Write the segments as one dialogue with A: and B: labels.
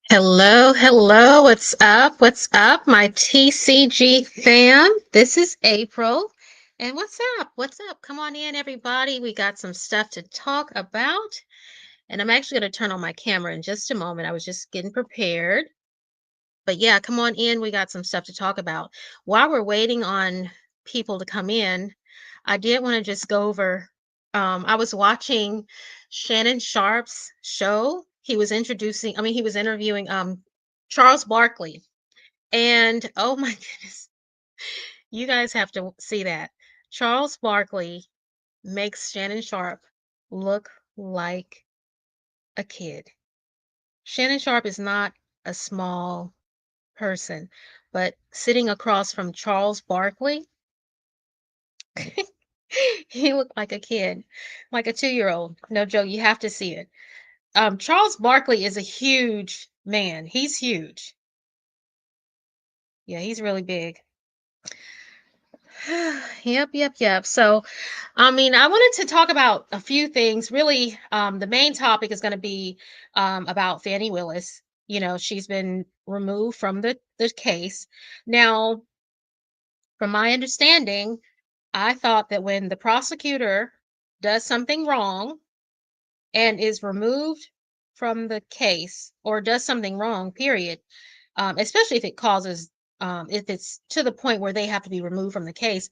A: Hello, hello. What's up? What's up, my TCG fam? This is April. And what's up? What's up? Come on in, everybody. We got some stuff to talk about. And I'm actually going to turn on my camera in just a moment. I was just getting prepared. But yeah, come on in. We got some stuff to talk about. While we're waiting on people to come in, I did want to just go over. I was watching Shannon Sharp's show. He was he was interviewing Charles Barkley. And oh my goodness, you guys have to see that. Charles Barkley makes Shannon Sharp look like a kid. Shannon Sharp is not a small person, but sitting across from Charles Barkley, he looked like a kid, like a 2-year-old. No joke, you have to see it. Charles Barkley is a huge man. He's huge. Yeah, he's really big. Yep. So, I wanted to talk about a few things. Really, the main topic is going to be about Fani Willis. You know, she's been removed from the case. Now, from my understanding, I thought that when the prosecutor does something wrong and is removed from the case or does something wrong, period, especially if it causes, if it's to the point where they have to be removed from the case,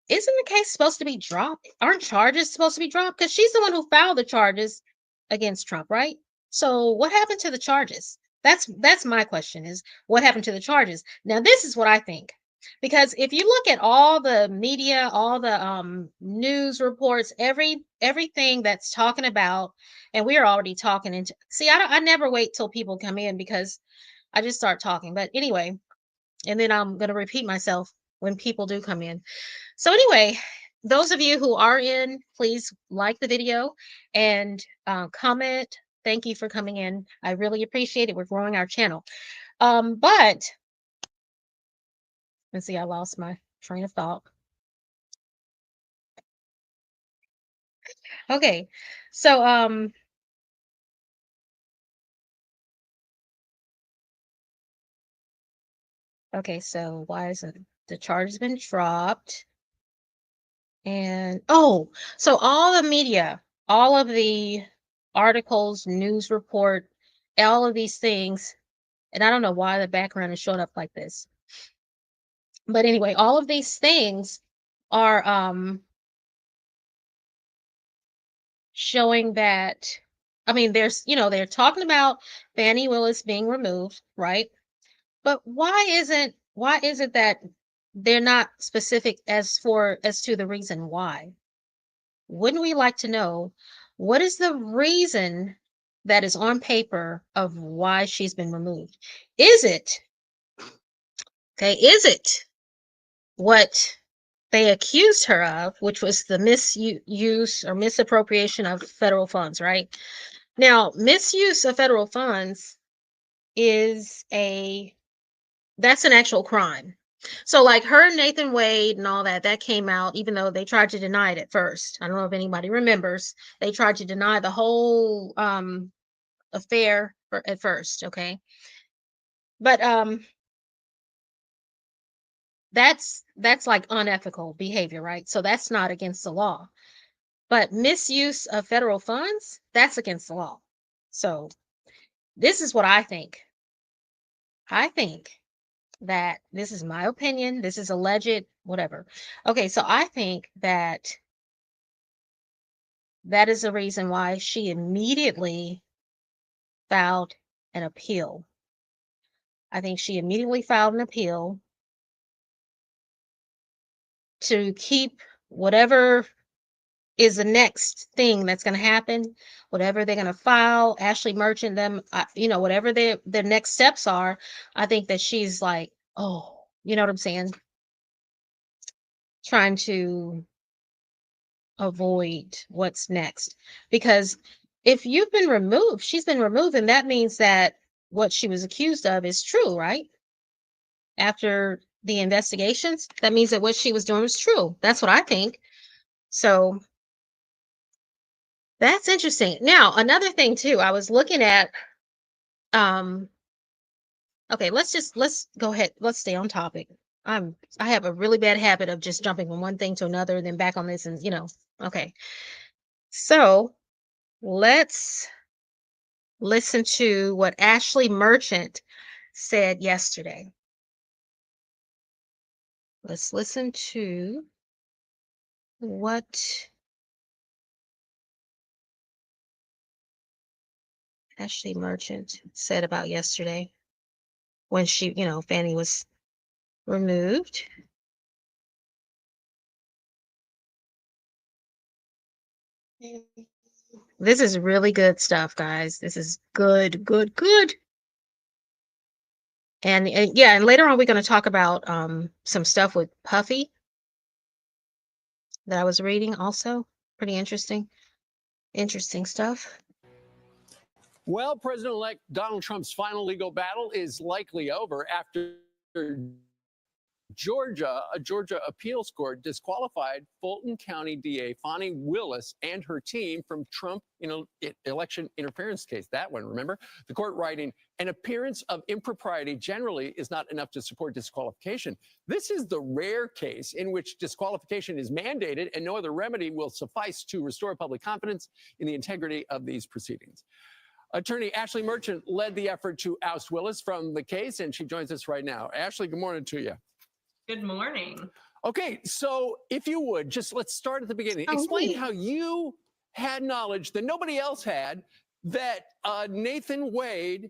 A: isn't the case supposed to be dropped? Aren't charges supposed to be dropped? Because she's the one who filed the charges against Trump, right? So what happened to the charges? That's my question, is what happened to the charges? Now, this is what I think. Because if you look at all the media, all the news reports, everything that's talking about, and we are already talking into, see, I never wait till people come in because I just start talking. But anyway, and then I'm going to repeat myself when people do come in. So anyway, those of you who are in, please like the video and comment. Thank you for coming in. I really appreciate it. We're growing our channel. But let's see, I lost my train of thought. Okay, so okay, so why isn't the charge has been dropped? And so all the media, all of the articles, news report, all of these things, and I don't know why the background is showing up like this. But anyway, all of these things are showing that, there's, they're talking about Fani Willis being removed, right? But why is it that they're not specific as to the reason why? Wouldn't we like to know what is the reason that is on paper of why she's been removed? Is it what they accused her of, which was the misuse or misappropriation of federal funds, right? Now, misuse of federal funds that's an actual crime. So like her, Nathan Wade and all that came out, even though they tried to deny it at first. I don't know if anybody remembers. They tried to deny the whole affair at first, okay? But that's like unethical behavior, right? So that's not against the law. But misuse of federal funds, that's against the law. So this is what I think. I think that this is my opinion. This is alleged, whatever. Okay, so I think that that is the reason why she immediately filed an appeal. I think she immediately filed an appeal to keep whatever is the next thing that's going to happen, whatever they're going to file, Ashley Merchant, them, whatever their next steps are. I think that she's like, oh, you know what I'm saying? Trying to avoid what's next. Because if you've been removed, she's been removed, and that means that what she was accused of is true, right? After the investigations, that means that what she was doing was true. That's what I think. So that's interesting. Now, another thing too, I was looking at um okay, let's go ahead. Let's stay on topic. I have a really bad habit of just jumping from one thing to another, then back on this and okay. So, let's listen to what Ashley Merchant said yesterday. Let's listen to what Ashley Merchant said about yesterday when Fanny was removed. This is really good stuff, guys. This is good, good, good. And yeah, and later on we're going to talk about some stuff with Puffy that I was reading also. Pretty interesting. Interesting stuff.
B: Well, President-elect Donald Trump's final legal battle is likely over after a Georgia appeals court disqualified Fulton County DA Fani Willis and her team from Trump election interference case. That one, remember? The court writing, an appearance of impropriety generally is not enough to support disqualification. This is the rare case in which disqualification is mandated and no other remedy will suffice to restore public confidence in the integrity of these proceedings. Attorney Ashley Merchant led the effort to oust Willis from the case, and she joins us right now. Ashley, good morning to you.
C: Good morning.
B: Okay, so if you would, just let's start at the beginning. Explain how you had knowledge that nobody else had that Nathan Wade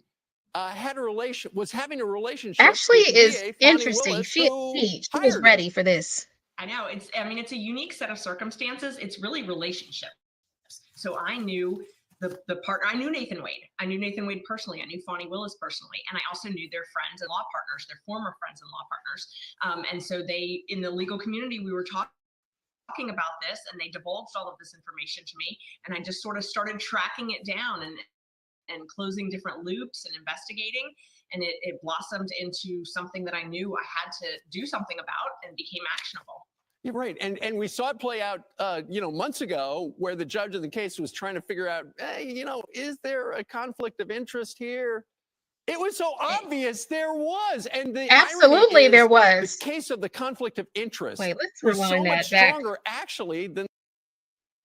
B: was having a relationship.
A: Actually,
B: with
A: is
B: DA,
A: interesting.
B: Willis,
A: She was ready for this.
C: I know. It's a unique set of circumstances. It's really relationships. So I knew the partner. I knew Nathan Wade. I knew Nathan Wade personally. I knew Fani Willis personally. And I also knew their friends and law partners, their former friends and law partners. And so they, in the legal community, we were talking about this, and they divulged all of this information to me. And I just sort of started tracking it down and closing different loops and investigating. And it blossomed into something that I knew I had to do something about and became actionable.
B: You're right. And we saw it play out, months ago where the judge of the case was trying to figure out, hey, is there a conflict of interest here? It was so obvious there was. And the
A: absolutely there was.
B: The case of the conflict of interest.
A: Wait, let's
B: was
A: rewind
B: so
A: that
B: much
A: back.
B: stronger actually than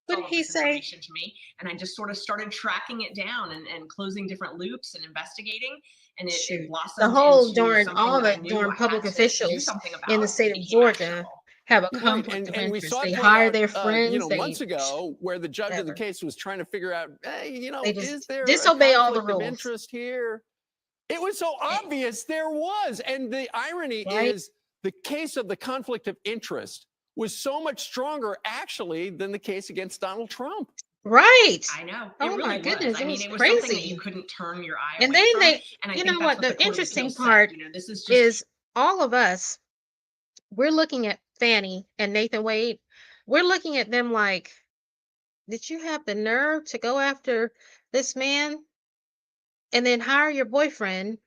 A: what did he say
C: to me. And I just sort of started tracking it down and closing different loops and investigating. And it blossomed
A: the whole
C: into
A: during all
C: that
A: the during public officials in the state of Georgia have a conflict of interest. They hire their friends.
B: Months ago, where the judge of the case was trying to figure out, hey, is there
A: disobey
B: a
A: all the
B: conflict
A: rules
B: of interest here? It was so obvious there was. And the irony is the case of the conflict of interest was so much stronger actually than the case against Donald Trump.
A: Right.
C: I know.
A: Oh my goodness.
C: I mean, it was
A: crazy.
C: Something that you couldn't turn your eye
A: and
C: away
A: then
C: from.
A: they,
C: and I
A: you
C: think
A: know what, the interesting part
C: this is,
A: is all of us, we're looking at Fani and Nathan Wade. We're looking at them like, did you have the nerve to go after this man and then hire your boyfriend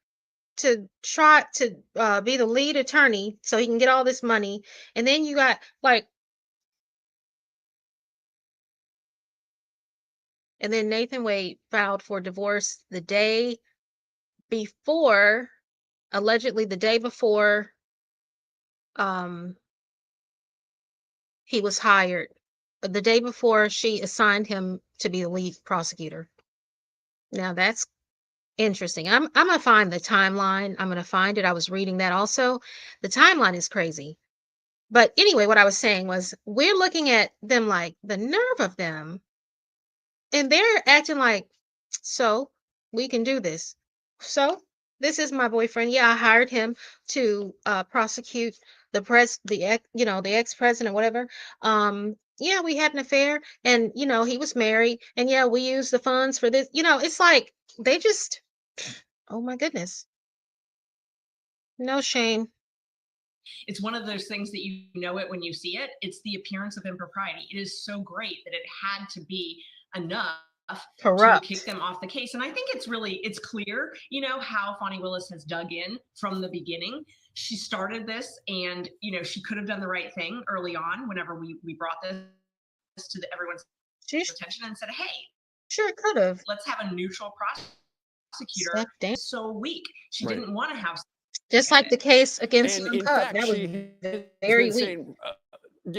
A: to try to be the lead attorney so he can get all this money? And then you got and then Nathan Wade filed for divorce the day before, allegedly the day before he was hired the day before she assigned him to be the lead prosecutor. Now that's interesting. I'm gonna find the timeline. I'm gonna find it. I was reading that also. The timeline is crazy. But anyway, what I was saying was we're looking at them like the nerve of them, and they're acting like, so we can do this. So this is my boyfriend. Yeah, I hired him to prosecute the ex-president, whatever. Yeah, we had an affair, and he was married, and yeah, we used the funds for this. It's like they just, oh my goodness, no shame.
C: It's one of those things that you know it when you see it. It's the appearance of impropriety. It is so great that it had to be enough to kick
A: Corrupt.
C: them off the case. And I think it's clear, how Fani Willis has dug in from the beginning. She started this, and she could have done the right thing early on whenever we brought this to everyone's
A: She
C: attention and said, hey,
A: sure could have
C: let's have a neutral prosecutor.
A: stepped down.
C: So weak. She
B: Right.
C: didn't want to have
A: Just like the case against
B: And
A: Young
B: in
A: Cub.
B: fact,
A: That was
B: she has
A: very
B: been
A: weak.
B: saying,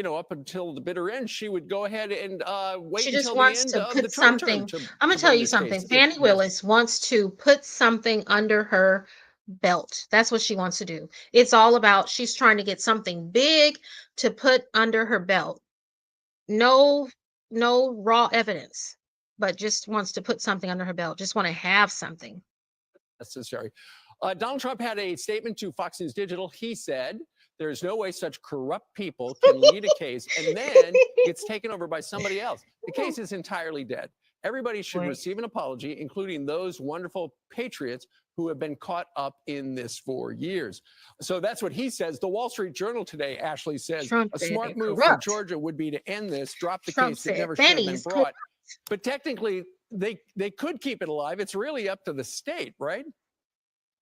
B: up until the bitter end, she would go ahead and wait
A: She just
B: until the
A: wants
B: end
A: to
B: of the
A: put
B: Trump
A: something.
B: term to
A: I'm gonna
B: to
A: tell
B: bring
A: you
B: this
A: something.
B: case.
A: Fani Willis wants to put something under her belt. That's what she wants to do. It's all about she's trying to get something big to put under her belt. No, no raw evidence, but just wants to put something under her belt. Just want to have something.
B: Necessary. Donald Trump had a statement to Fox News Digital. He said, there's no way such corrupt people can lead a case and then gets taken over by somebody else. The case is entirely dead. Everybody should receive an apology, including those wonderful patriots who have been caught up in this for years. So that's what he says. The Wall Street Journal today, Ashley says,
A: Trump
B: a
A: said
B: smart
A: they're
B: move for
A: corrupt.
B: Georgia would be to end this, drop the
A: Trump
B: case that
A: said
B: never should have
A: Fani
B: been
A: is
B: brought. But technically, they could keep it alive. It's really up to the state, right?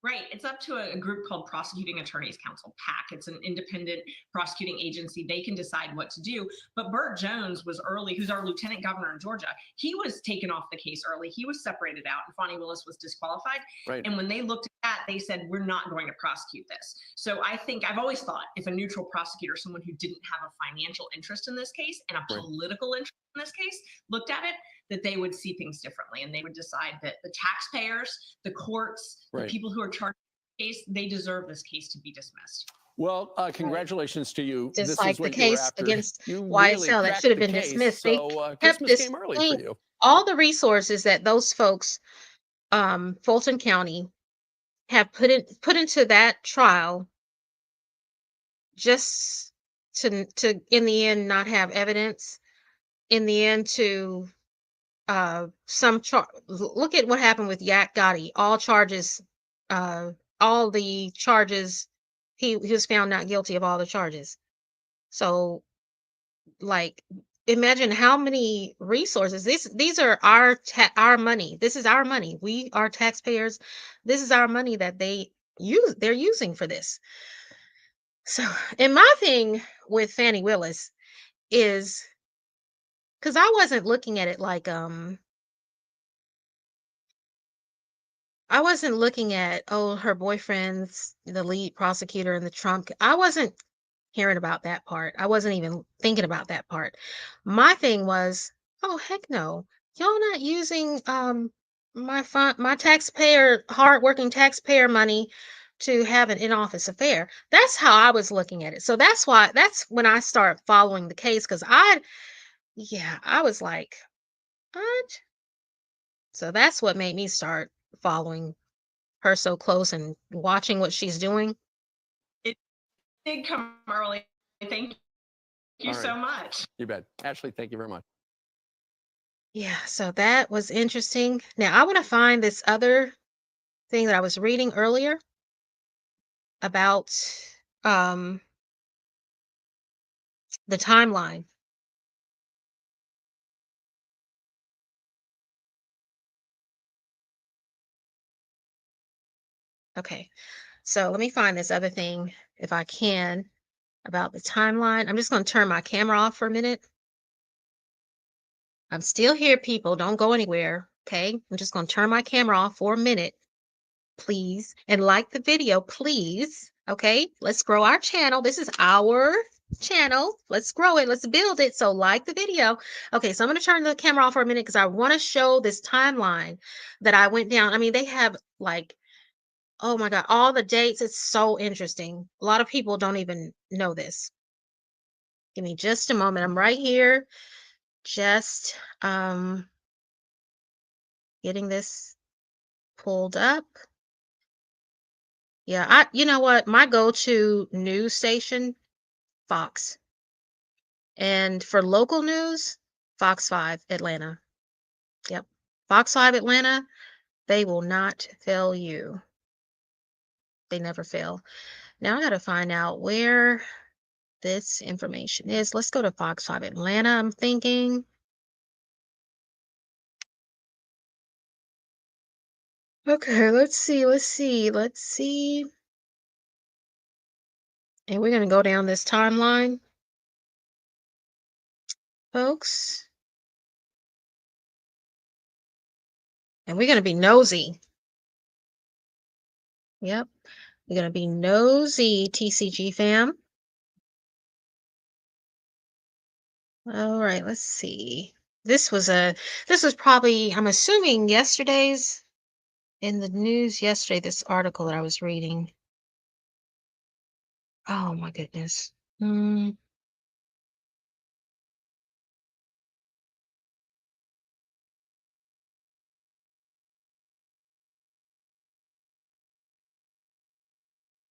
C: Right. It's up to a group called Prosecuting Attorneys Council, PAC. It's an independent prosecuting agency. They can decide what to do. But Burt Jones was early, who's our lieutenant governor in Georgia. He was taken off the case early. He was separated out, and Fani Willis was disqualified.
B: Right.
C: And when they looked at that, they said, we're not going to prosecute this. So I've always thought if a neutral prosecutor, someone who didn't have a financial interest in this case and a political interest in this case, looked at it, that they would see things differently, and they would decide that the taxpayers, the courts, the people who are charged with the case, they deserve this case to be dismissed.
B: Well, congratulations to you.
A: Just
B: this
A: like
B: is what
A: the case
B: after.
A: against
B: You
A: YSL
B: really
A: that should have
B: the
A: been
B: case,
A: dismissed.
B: So,
A: They kept
B: Christmas
A: this
B: came early
A: thing,
B: for you.
A: all the resources that those folks, Fulton County, have put into that trial, just to in the end not have evidence. In the end, to look at what happened with Yak Gotti. All the charges, he was found not guilty of all the charges. So, like, imagine how many resources these are our money. This is our money. We are taxpayers. This is our money that they're using for this. So, and my thing with Fani Willis is, because I wasn't looking at it like I wasn't looking at, oh, her boyfriend's the lead prosecutor in the Trump. I wasn't hearing about that part. I wasn't even thinking about that part. My thing was, oh heck no. Y'all not using my hardworking taxpayer money to have an in-office affair. That's how I was looking at it. So that's when I start following the case, because I was like, what? So that's what made me start following her so close and watching what she's doing.
C: It did come early. Thank you so much.
B: You bet. Ashley, thank you very much.
A: Yeah, so that was interesting. Now I want to find this other thing that I was reading earlier about the timeline. Okay, so let me find this other thing if I can about the timeline. I'm just going to turn my camera off for a minute. I'm still here, people. Don't go anywhere. Okay, I'm just going to turn my camera off for a minute, please. And like the video, please. Okay, let's grow our channel. This is our channel. Let's grow it. Let's build it. So like the video. Okay, so I'm going to turn the camera off for a minute because I want to show this timeline that I went down. I mean, they have like, oh my God, all the dates. It's so interesting. A lot of people don't even know this. Give me just a moment. I'm right here. Just getting this pulled up. Yeah, you know what? My go-to news station, Fox. And for local news, Fox 5 Atlanta. Yep. Fox 5 Atlanta, they will not fail you. They never fail. Now I got to find out where this information is. Let's go to Fox 5 Atlanta, I'm thinking. Okay, let's see, let's see, let's see. And we're going to go down this timeline, folks. And we're going to be nosy. Yep. We're going to be nosy, TCG fam. All right, let's see. This was probably, I'm assuming yesterday's in the news yesterday, this article that I was reading. Oh my goodness. Okay,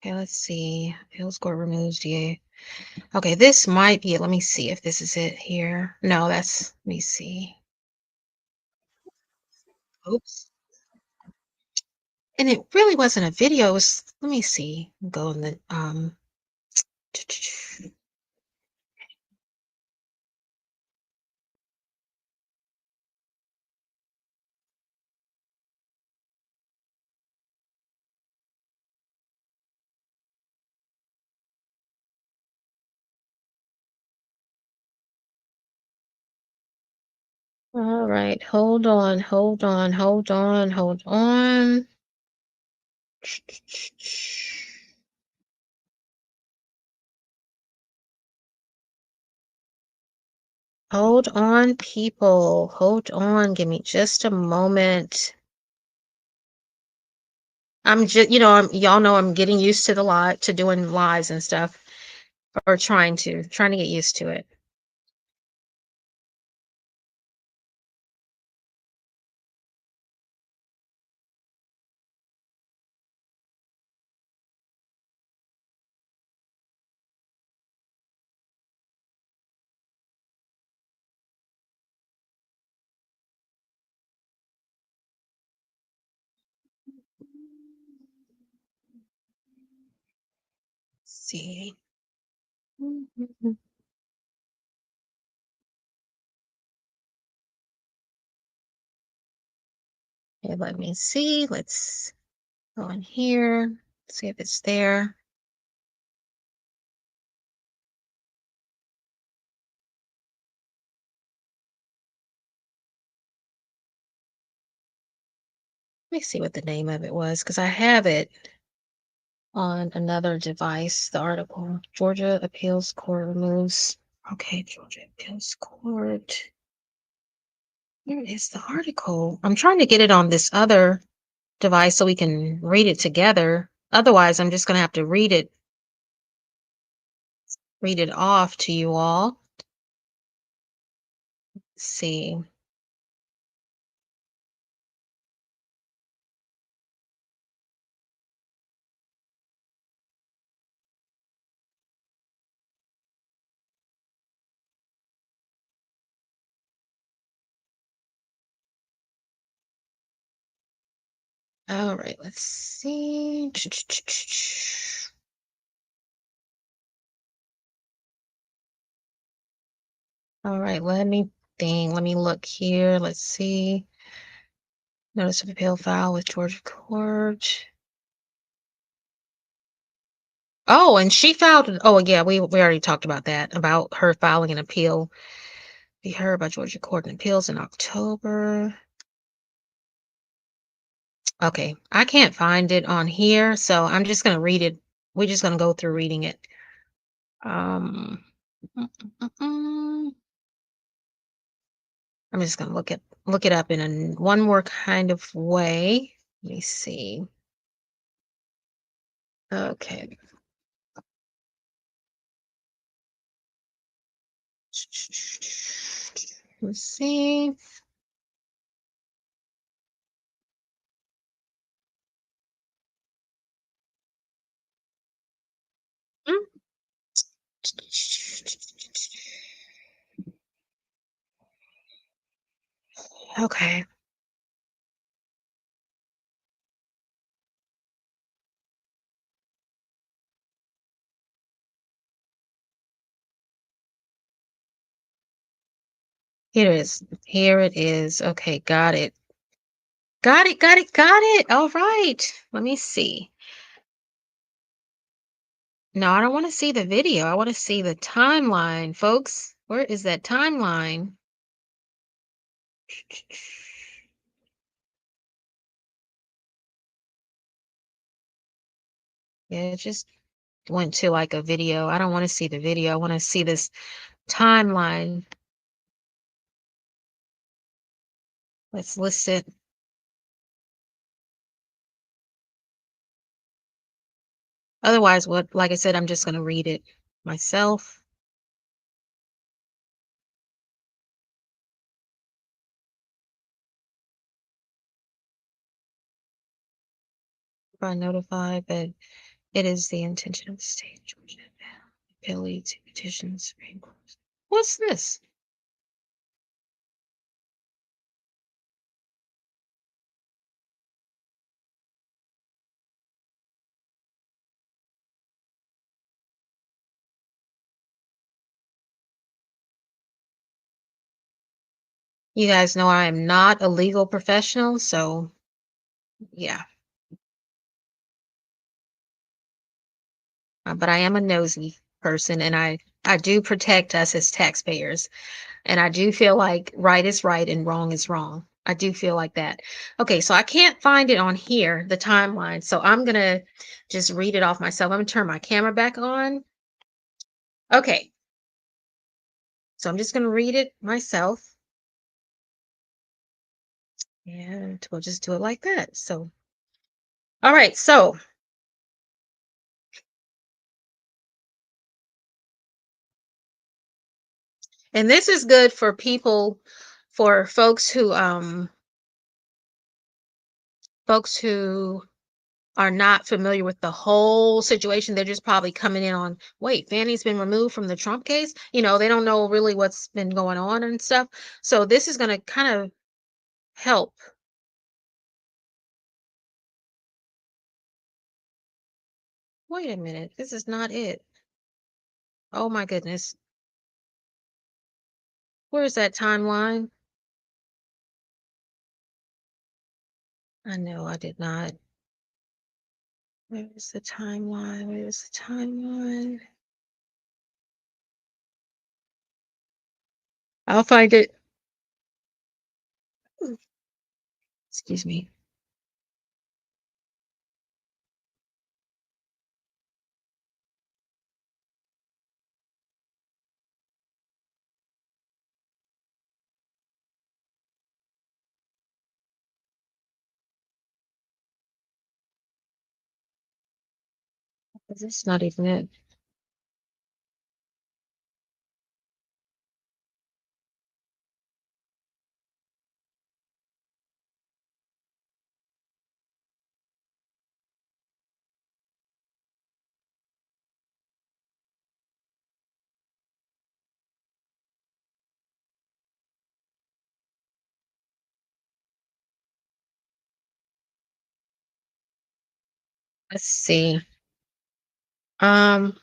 A: let's see. Appeals court removes DA. Okay, this might be it. Let me see if this is it here. No, let me see. Oops. And it really wasn't a video. It was, let me see. Go in the, all right, hold on, hold on, hold on, hold on. Hold on, people. Hold on. Give me just a moment. I'm just, y'all know I'm getting used to to doing lives and stuff, or trying to get used to it. Let's see. Okay, let me see. Let's go in here. See if it's there. Let me see what the name of it was, because I have it on another device. The article, Georgia Appeals Court removes. Okay, Georgia Appeals Court. Where is the article? I'm trying to get it on this other device so we can read it together. Otherwise, I'm just going to have to read it off to you all. Let's see. All right, let's see. All right, let me think. Let me look here. Let's see. Notice of appeal file with Georgia Court. Oh, and she filed. Oh, yeah, we already talked about that, about her filing an appeal. Be heard by Georgia Court in Appeals in October. Okay, I can't find it on here, so I'm just going to read it. We're just going to go through reading it. Mm. I'm just gonna look it up in one more kind of way. Let me see. Okay. Let's see. Mm. Okay. Here it is. Here it is. Okay, got it. Got it, got it, got it. All right. Let me see. No, I don't want to see the video. I want to see the timeline, folks. Where is that timeline? Yeah, it just went to like a video. I don't want to see the video. I want to see this timeline. Let's list it. Otherwise, what, like I said, I'm just going to read it myself. I notify that it is the intention of the state of Georgia appellee to petition the Supreme Court. What's this? You guys know I am not a legal professional, so yeah. But I am a nosy person, and I do protect us as taxpayers, and I do feel like right is right and wrong is wrong. I do feel like that. Okay, so I can't find it on here, the timeline, so I'm gonna just read it off myself. I'm gonna turn my camera back on. Okay, so I'm just gonna read it myself, and we'll just do it like that. So, all right, so and this is good for people, for folks who are not familiar with the whole situation. They're just probably coming in on, wait, Fanny's been removed from the Trump case. They don't know really what's been going on and stuff. So this is going to kind of help. Wait a minute. This is not it. Oh my goodness. Where's that timeline? I know I did not. Where is the timeline? Where is the timeline? I'll find it. Excuse me. This is not even it. Let's see. Um,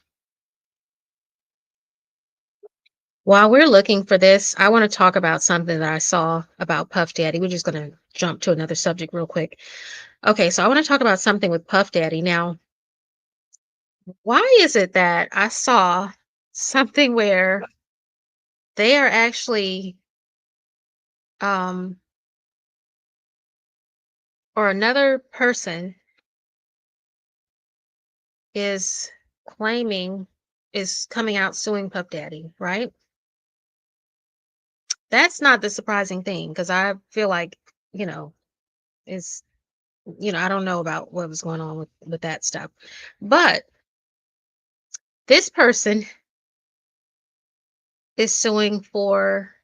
A: While we're looking for this, I want to talk about something that I saw about Puff Daddy. We're just going to jump to another subject real quick. Okay, so I want to talk about something with Puff Daddy. Now, why is it that I saw something where they are actually, um, or another person is claiming is coming out suing Puff Daddy, right? That's not the surprising thing because I feel like, you know, it's, I don't know about what was going on with that stuff. But this person is suing for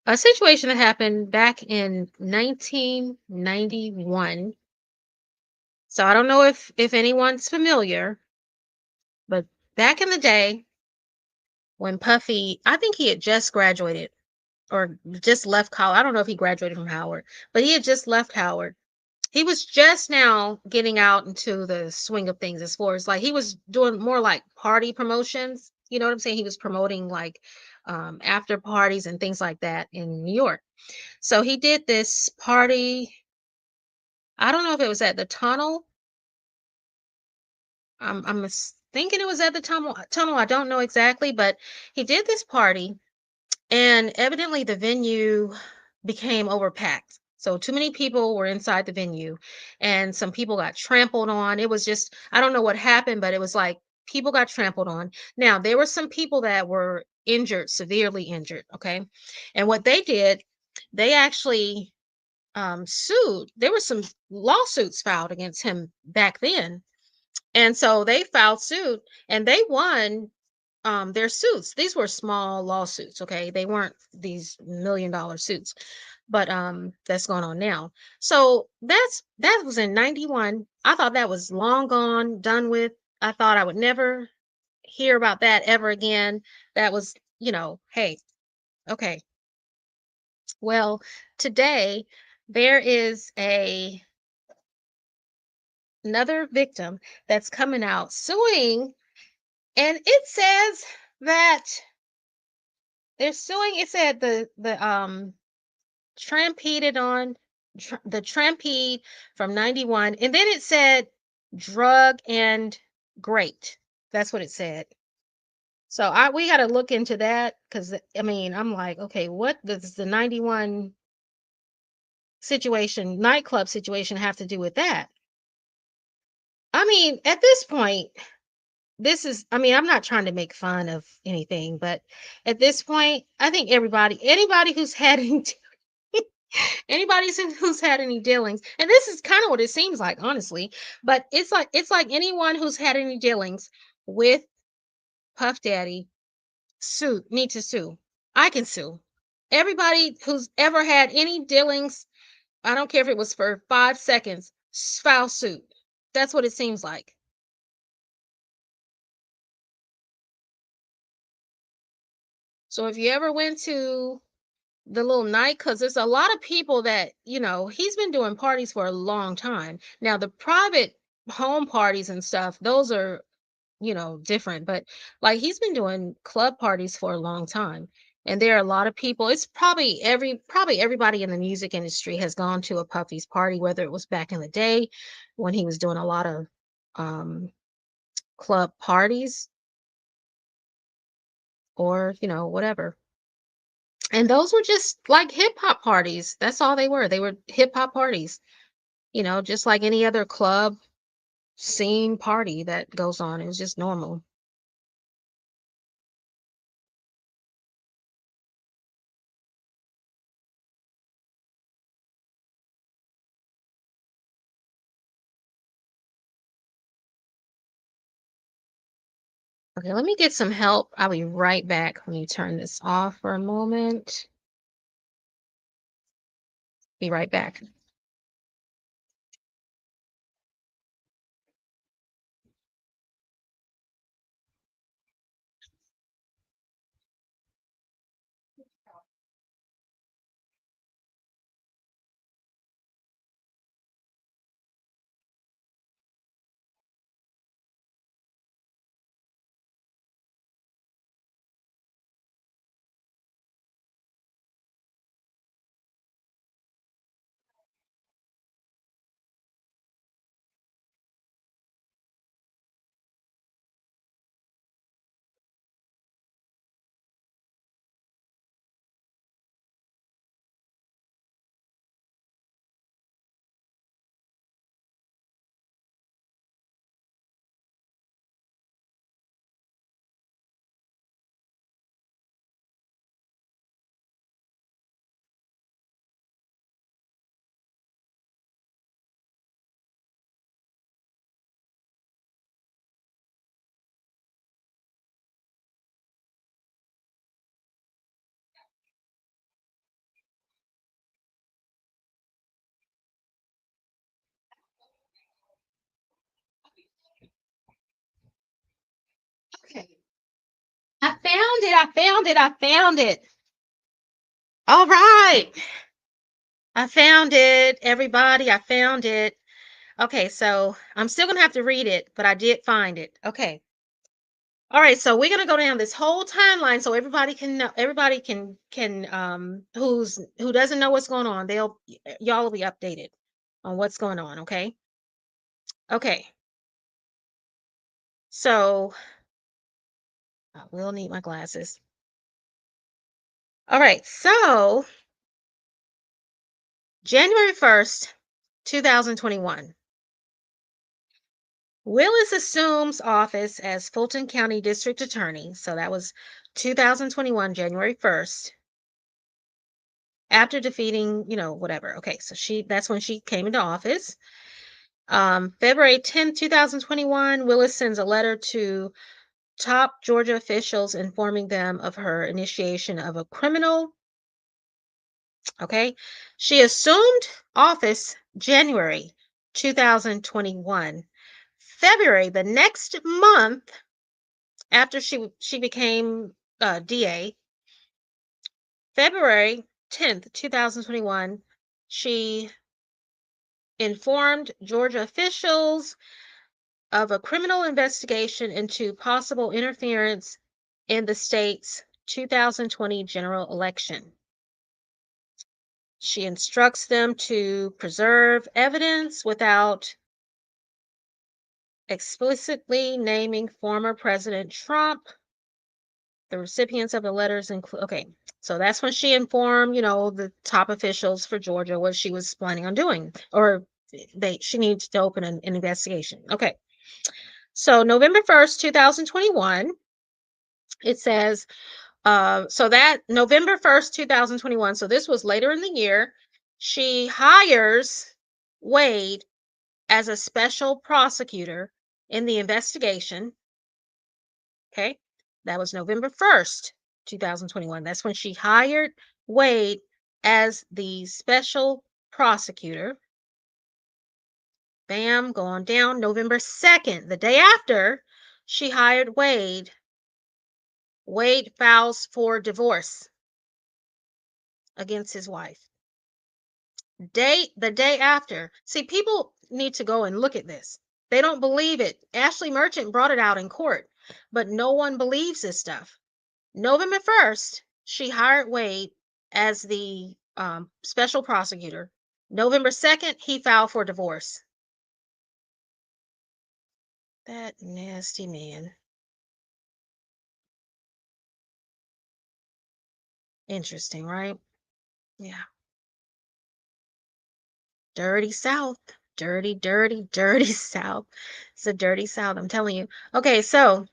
A: a situation that happened back in 1991. So I don't know if anyone's familiar, but back in the day when Puffy, I think he had just graduated or just left college. I don't know if he graduated from Howard, but he had just left Howard. He was just now getting out into the swing of things as far as like he was doing more like party promotions. You know what I'm saying? He was promoting like after parties and things like that in New York. So he did this party. I don't know if it was at the tunnel. I'm thinking it was at the tunnel. Tunnel. I don't know exactly, but he did this party, and evidently the venue became overpacked. So too many people were inside the venue and some people got trampled on. It was just, I don't know what happened, but it was like people got trampled on. Now, there were some people that were injured, severely injured. Okay. And what they did, they actually sued. There were some lawsuits filed against him back then. And so they filed suit and they won their suits. These were small lawsuits, okay? They weren't these $1 million suits, but that's going on now. So that was in 91. I thought that was long gone, done with. I thought I would never hear about that ever again. That was, hey, okay. Well, today there is another victim that's coming out suing, and it says that they're suing. It said the trampeded on the trampede from 91, and then it said drug and great. That's what it said. So we got to look into that because I mean I'm like, okay, what does the 91 situation, nightclub situation, have to do with that? I mean, at this point, this is, I mean, I'm not trying to make fun of anything, but at this point, I think anybody who's had any who's had any dealings, and this is kind of what it seems like, honestly, but it's like anyone who's had any dealings with Puff Daddy need to sue. I can sue. Everybody who's ever had any dealings, I don't care if it was for 5 seconds, file suit. That's what it seems like. So if you ever went to the little night, because there's a lot of people that, he's been doing parties for a long time. Now, the private home parties and stuff, those are, different. But like he's been doing club parties for a long time. And there are a lot of people. It's probably everybody in the music industry has gone to a Puffy's party, whether it was back in the day when he was doing a lot of um, club parties or, whatever. And those were just like hip hop parties. That's all they were. They were hip hop parties, just like any other club scene party that goes on. It was just normal. Okay, let me get some help. I'll be right back. Let me turn this off for a moment. Be right back. found it. All right. I found it, everybody. I found it. Okay, so I'm still going to have to read it, but I did find it. Okay. All right, so we're going to go down this whole timeline so everybody can know, everybody can who doesn't know what's going on, y'all will be updated on what's going on, okay? Okay. So, I will need my glasses. All right. So, January 1st, 2021. Willis assumes office as Fulton County District Attorney. So that was 2021, January 1st, after defeating, whatever. Okay, so that's when she came into office. February 10th, 2021, Willis sends a letter to top Georgia officials informing them of her initiation of a criminal. Okay, she assumed office January 2021. February, the next month after she became DA, February 10th, 2021, she informed Georgia officials of a criminal investigation into possible interference in the state's 2020 general election. She instructs them to preserve evidence without explicitly naming former President Trump. The recipients of the letters include, okay, so that's when she informed, the top officials for Georgia what she was planning on doing, or she needs to open an investigation. Okay. So November 1st, 2021, it says, so that November 1st, 2021, so this was later in the year, she hires Wade as a special prosecutor in the investigation. Okay. That was November 1st, 2021. That's when she hired Wade as the special prosecutor. Bam, going down. November 2nd, the day after she hired Wade, Wade files for divorce against his wife. The day after. See, people need to go and look at this. They don't believe it. Ashley Merchant brought it out in court, but no one believes this stuff. November 1st, she hired Wade as the special prosecutor. November 2nd, he filed for divorce. That nasty man. Interesting, right? Yeah. Dirty South. Dirty, dirty, dirty South. It's a dirty South, I'm telling you. Okay, so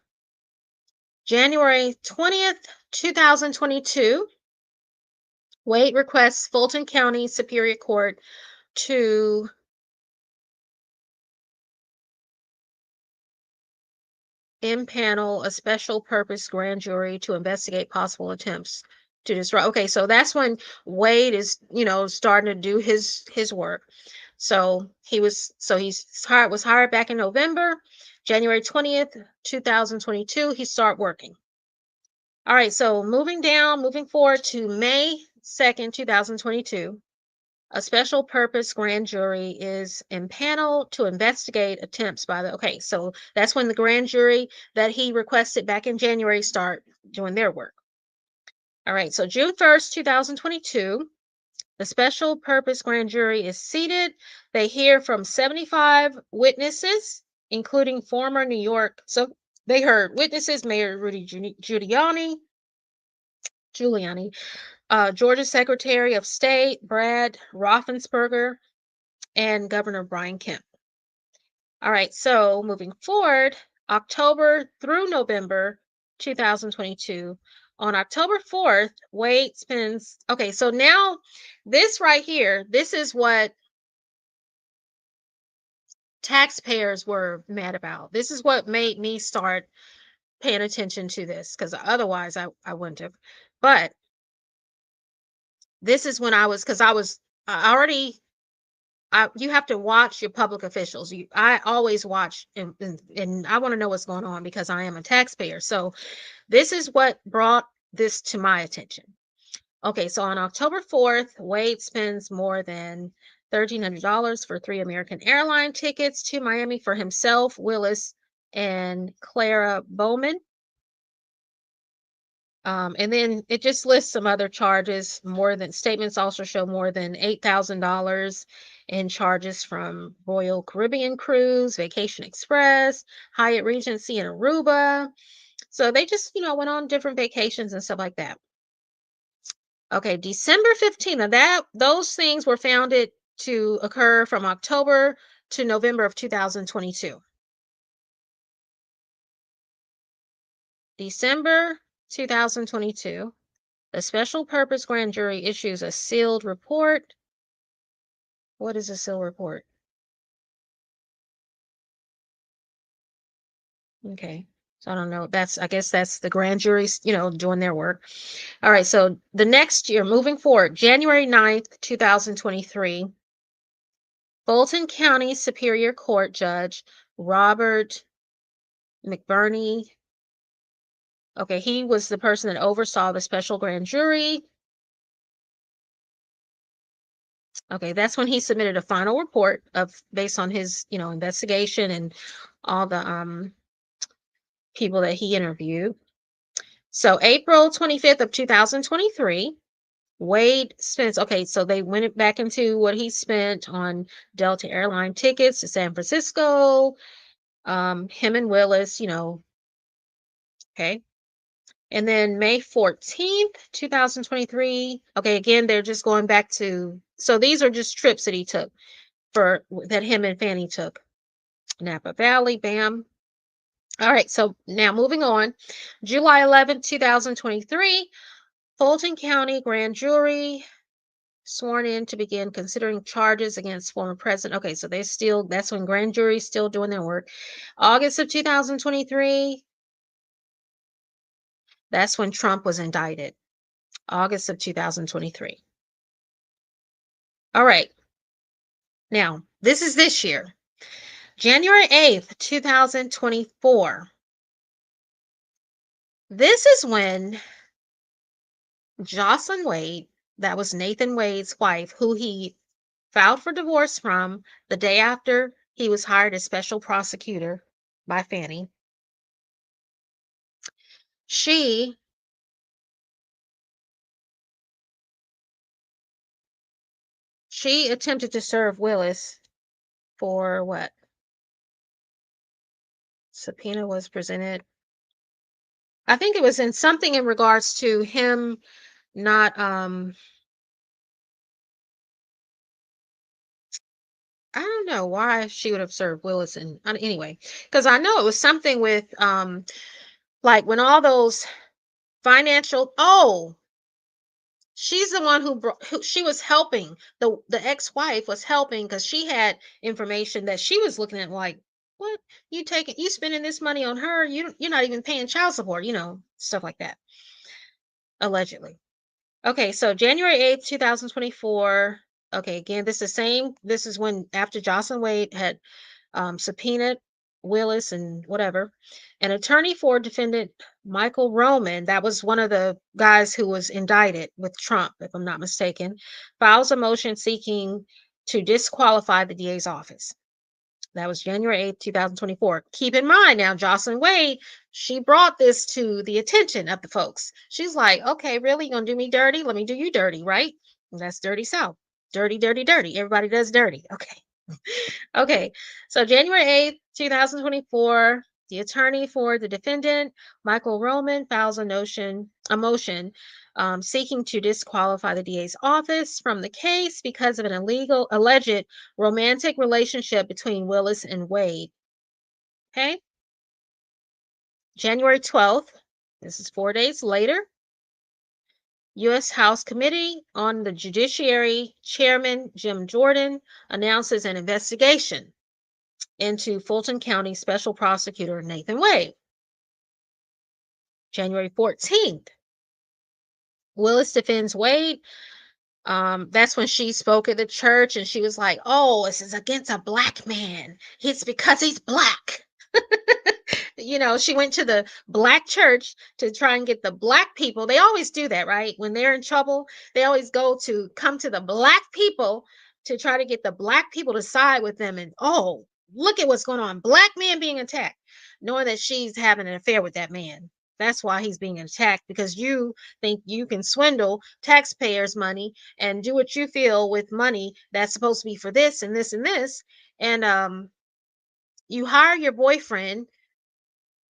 A: January 20th, 2022, Wade requests Fulton County Superior Court to impanel a special purpose grand jury to investigate possible attempts to disrupt. Okay, so that's when Wade is, starting to do his work. So he's hired back in November. January 20th, 2022, he start working. All right, so moving forward to May 2nd, 2022, a special purpose grand jury is impaneled to investigate attempts by okay, so that's when the grand jury that he requested back in January start doing their work. All right, so June 1st, 2022, the special purpose grand jury is seated. They hear from 75 witnesses, including former New York. So they heard witnesses, Mayor Rudy Giuliani, Georgia Secretary of State Brad Raffensperger, and Governor Brian Kemp. All right, so moving forward, October through November 2022. On October 4th, Wade spends, okay, so now this right here, this is what taxpayers were mad about. This is what made me start paying attention to this, because otherwise I wouldn't have. But this is when I already you have to watch your public officials. I always watch, and I want to know what's going on because I am a taxpayer. So this is what brought this to my attention. Okay, so on October 4th, Wade spends more than $1,300 for 3 American airline tickets to Miami for himself, Willis, and Clara Bowman. And then it just lists some other charges. More than statements also show more than $8,000 in charges from Royal Caribbean Cruise, Vacation Express, Hyatt Regency in Aruba. So they just, went on different vacations and stuff like that. Okay, December 15th. Now those things were founded to occur from October to November of 2022. December 2022, the special purpose grand jury issues a sealed report. What is a sealed report? Okay. So I don't know. I guess that's the grand jury's, doing their work. All right. So the next year, moving forward, January 9th, 2023, Fulton County Superior Court Judge Robert McBurney. Okay, he was the person that oversaw the special grand jury. Okay, that's when he submitted a final report based on his, investigation and all the people that he interviewed. So April 25th of 2023, Wade spends, okay, so they went back into what he spent on Delta airline tickets to San Francisco, him and Willis, okay. And then May 14th, 2023, okay, again, they're just going back to, so these are just trips that he took that him and Fani took. Napa Valley, bam. All right, so now moving on. July 11th, 2023, Fulton County Grand Jury sworn in to begin considering charges against former president. Okay, so that's when grand jury's still doing their work. August of 2023, that's when Trump was indicted. August of 2023. All right. Now, this is this year. January 8th, 2024. This is when Jocelyn Wade, that was Nathan Wade's wife, who he filed for divorce from the day after he was hired as special prosecutor by Fani. She attempted to serve Willis for what? Subpoena was presented. I think it was in something in regards to him not I don't know why she would have served Willis and anyway, because I know it was something with like when all those financial she's the one who she was helping. The ex-wife was helping because she had information that she was looking at like, what? You spending this money on her, you're not even paying child support, stuff like that. Allegedly. Okay, so January 8th, 2024. Okay, again, this is when after Jocelyn Wade had subpoenaed Willis and whatever. An attorney for defendant Michael Roman, that was one of the guys who was indicted with Trump, if I'm not mistaken, files a motion seeking to disqualify the DA's office. That was January 8th, 2024. Keep in mind now, Jocelyn Wade, she brought this to the attention of the folks. She's like, okay, really? You gonna do me dirty? Let me do you dirty, right? And that's dirty South. Dirty, dirty, dirty. Everybody does dirty. Okay. Okay, so January 8th, 2024, the attorney for the defendant, Michael Roman, files a motion seeking to disqualify the DA's office from the case because of an alleged romantic relationship between Willis and Wade. Okay, January 12th, this is 4 days later, U.S. House Committee on the Judiciary Chairman Jim Jordan announces an investigation into Fulton County Special Prosecutor Nathan Wade. January 14th, Willis defends Wade That's when she spoke at the church and she was like, "Oh, this is against a black man. It's because he's black." She went to the black church to try and get the black people. They always do that, right? When they're in trouble, they always come to the black people to try to get the black people to side with them. And oh, look at what's going on. Black man being attacked, knowing that she's having an affair with that man. That's why he's being attacked, because you think you can swindle taxpayers' money and do what you feel with money that's supposed to be for this and this and this. And you hire your boyfriend,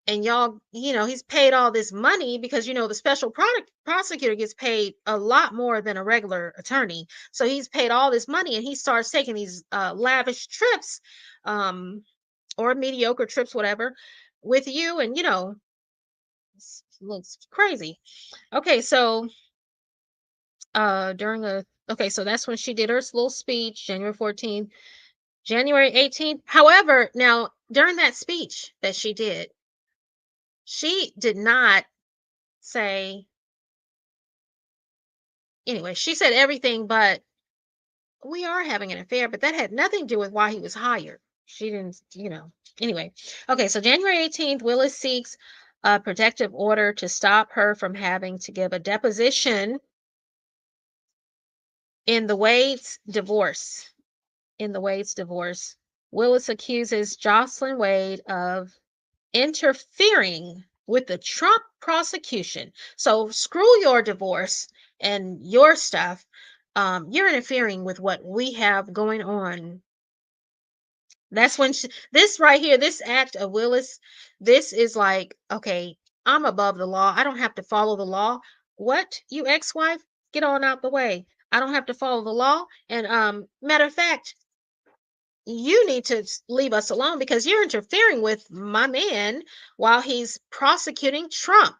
A: and y'all, he's paid all this money because the special product prosecutor gets paid a lot more than a regular attorney. So he's paid all this money and he starts taking these lavish trips, um or mediocre trips, whatever, with you. And looks crazy. Okay, so during a okay, so that's when she did her little speech, January 14th. January 18th, however, now during that speech that she did not say, anyway, she said everything but we are having an affair, but that had nothing to do with why he was hired. She didn't, anyway. Okay, so January 18th, Willis seeks a protective order to stop her from having to give a deposition in the Wade's divorce. In the Wade's divorce, Willis accuses Jocelyn Wade of interfering with the Trump prosecution. So screw your divorce and your stuff. You're interfering with what we have going on. That's when this right here, this act of Willis, this is like, okay, I'm above the law. I don't have to follow the law. What, you ex-wife? Get on out the way. I don't have to follow the law. And matter of fact, you need to leave us alone because you're interfering with my man while he's prosecuting Trump.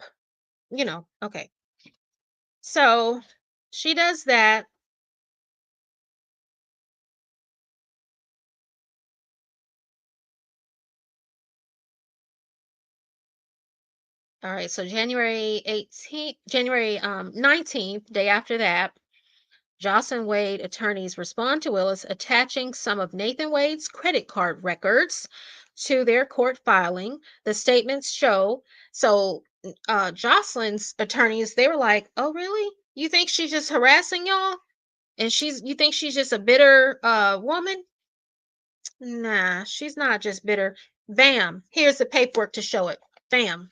A: Okay. So she does that. All right. So January 18th, January 19th, day after that, Jocelyn Wade attorneys respond to Willis, attaching some of Nathan Wade's credit card records to their court filing. The statements show. So Jocelyn's attorneys, they were like, "Oh, really? You think she's just harassing y'all? And you think she's just a bitter woman? Nah, she's not just bitter. Bam, here's the paperwork to show it. Bam,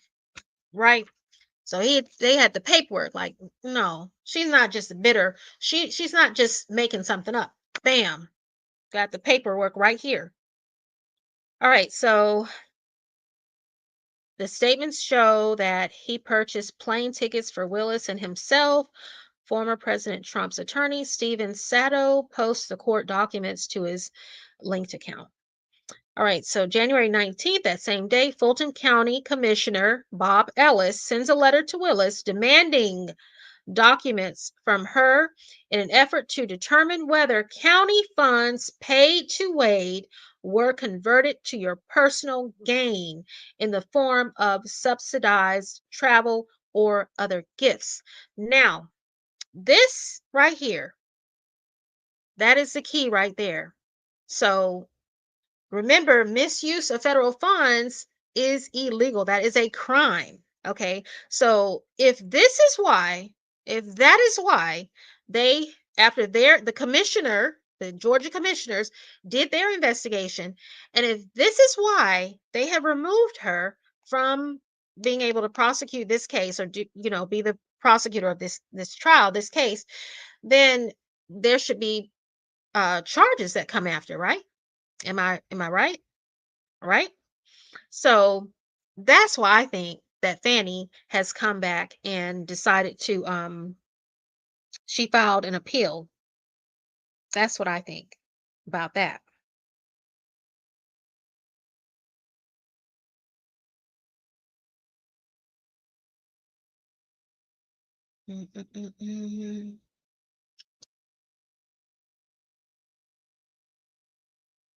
A: right?" So they had the paperwork. Like, no, she's not just bitter. She's not just making something up. Bam, got the paperwork right here. All right, so the statements show that he purchased plane tickets for Willis and himself. Former President Trump's attorney, Stephen Sato, posts the court documents to his linked account. All right, so January 19th, that same day, Fulton County Commissioner Bob Ellis sends a letter to Willis demanding documents from her in an effort to determine whether county funds paid to Wade were converted to your personal gain in the form of subsidized travel or other gifts. Now, this right here, that is the key right there. So remember, misuse of federal funds is illegal. That is a crime. Okay. So if that is why they, after the Georgia commissioners did their investigation, and if this is why they have removed her from being able to prosecute this case or be the prosecutor of this trial, this case, then there should be charges that come after, right? Am I right? Right? So that's why I think that Fani has come back and decided to she filed an appeal. That's what I think about that. Mm, mm, mm, mm.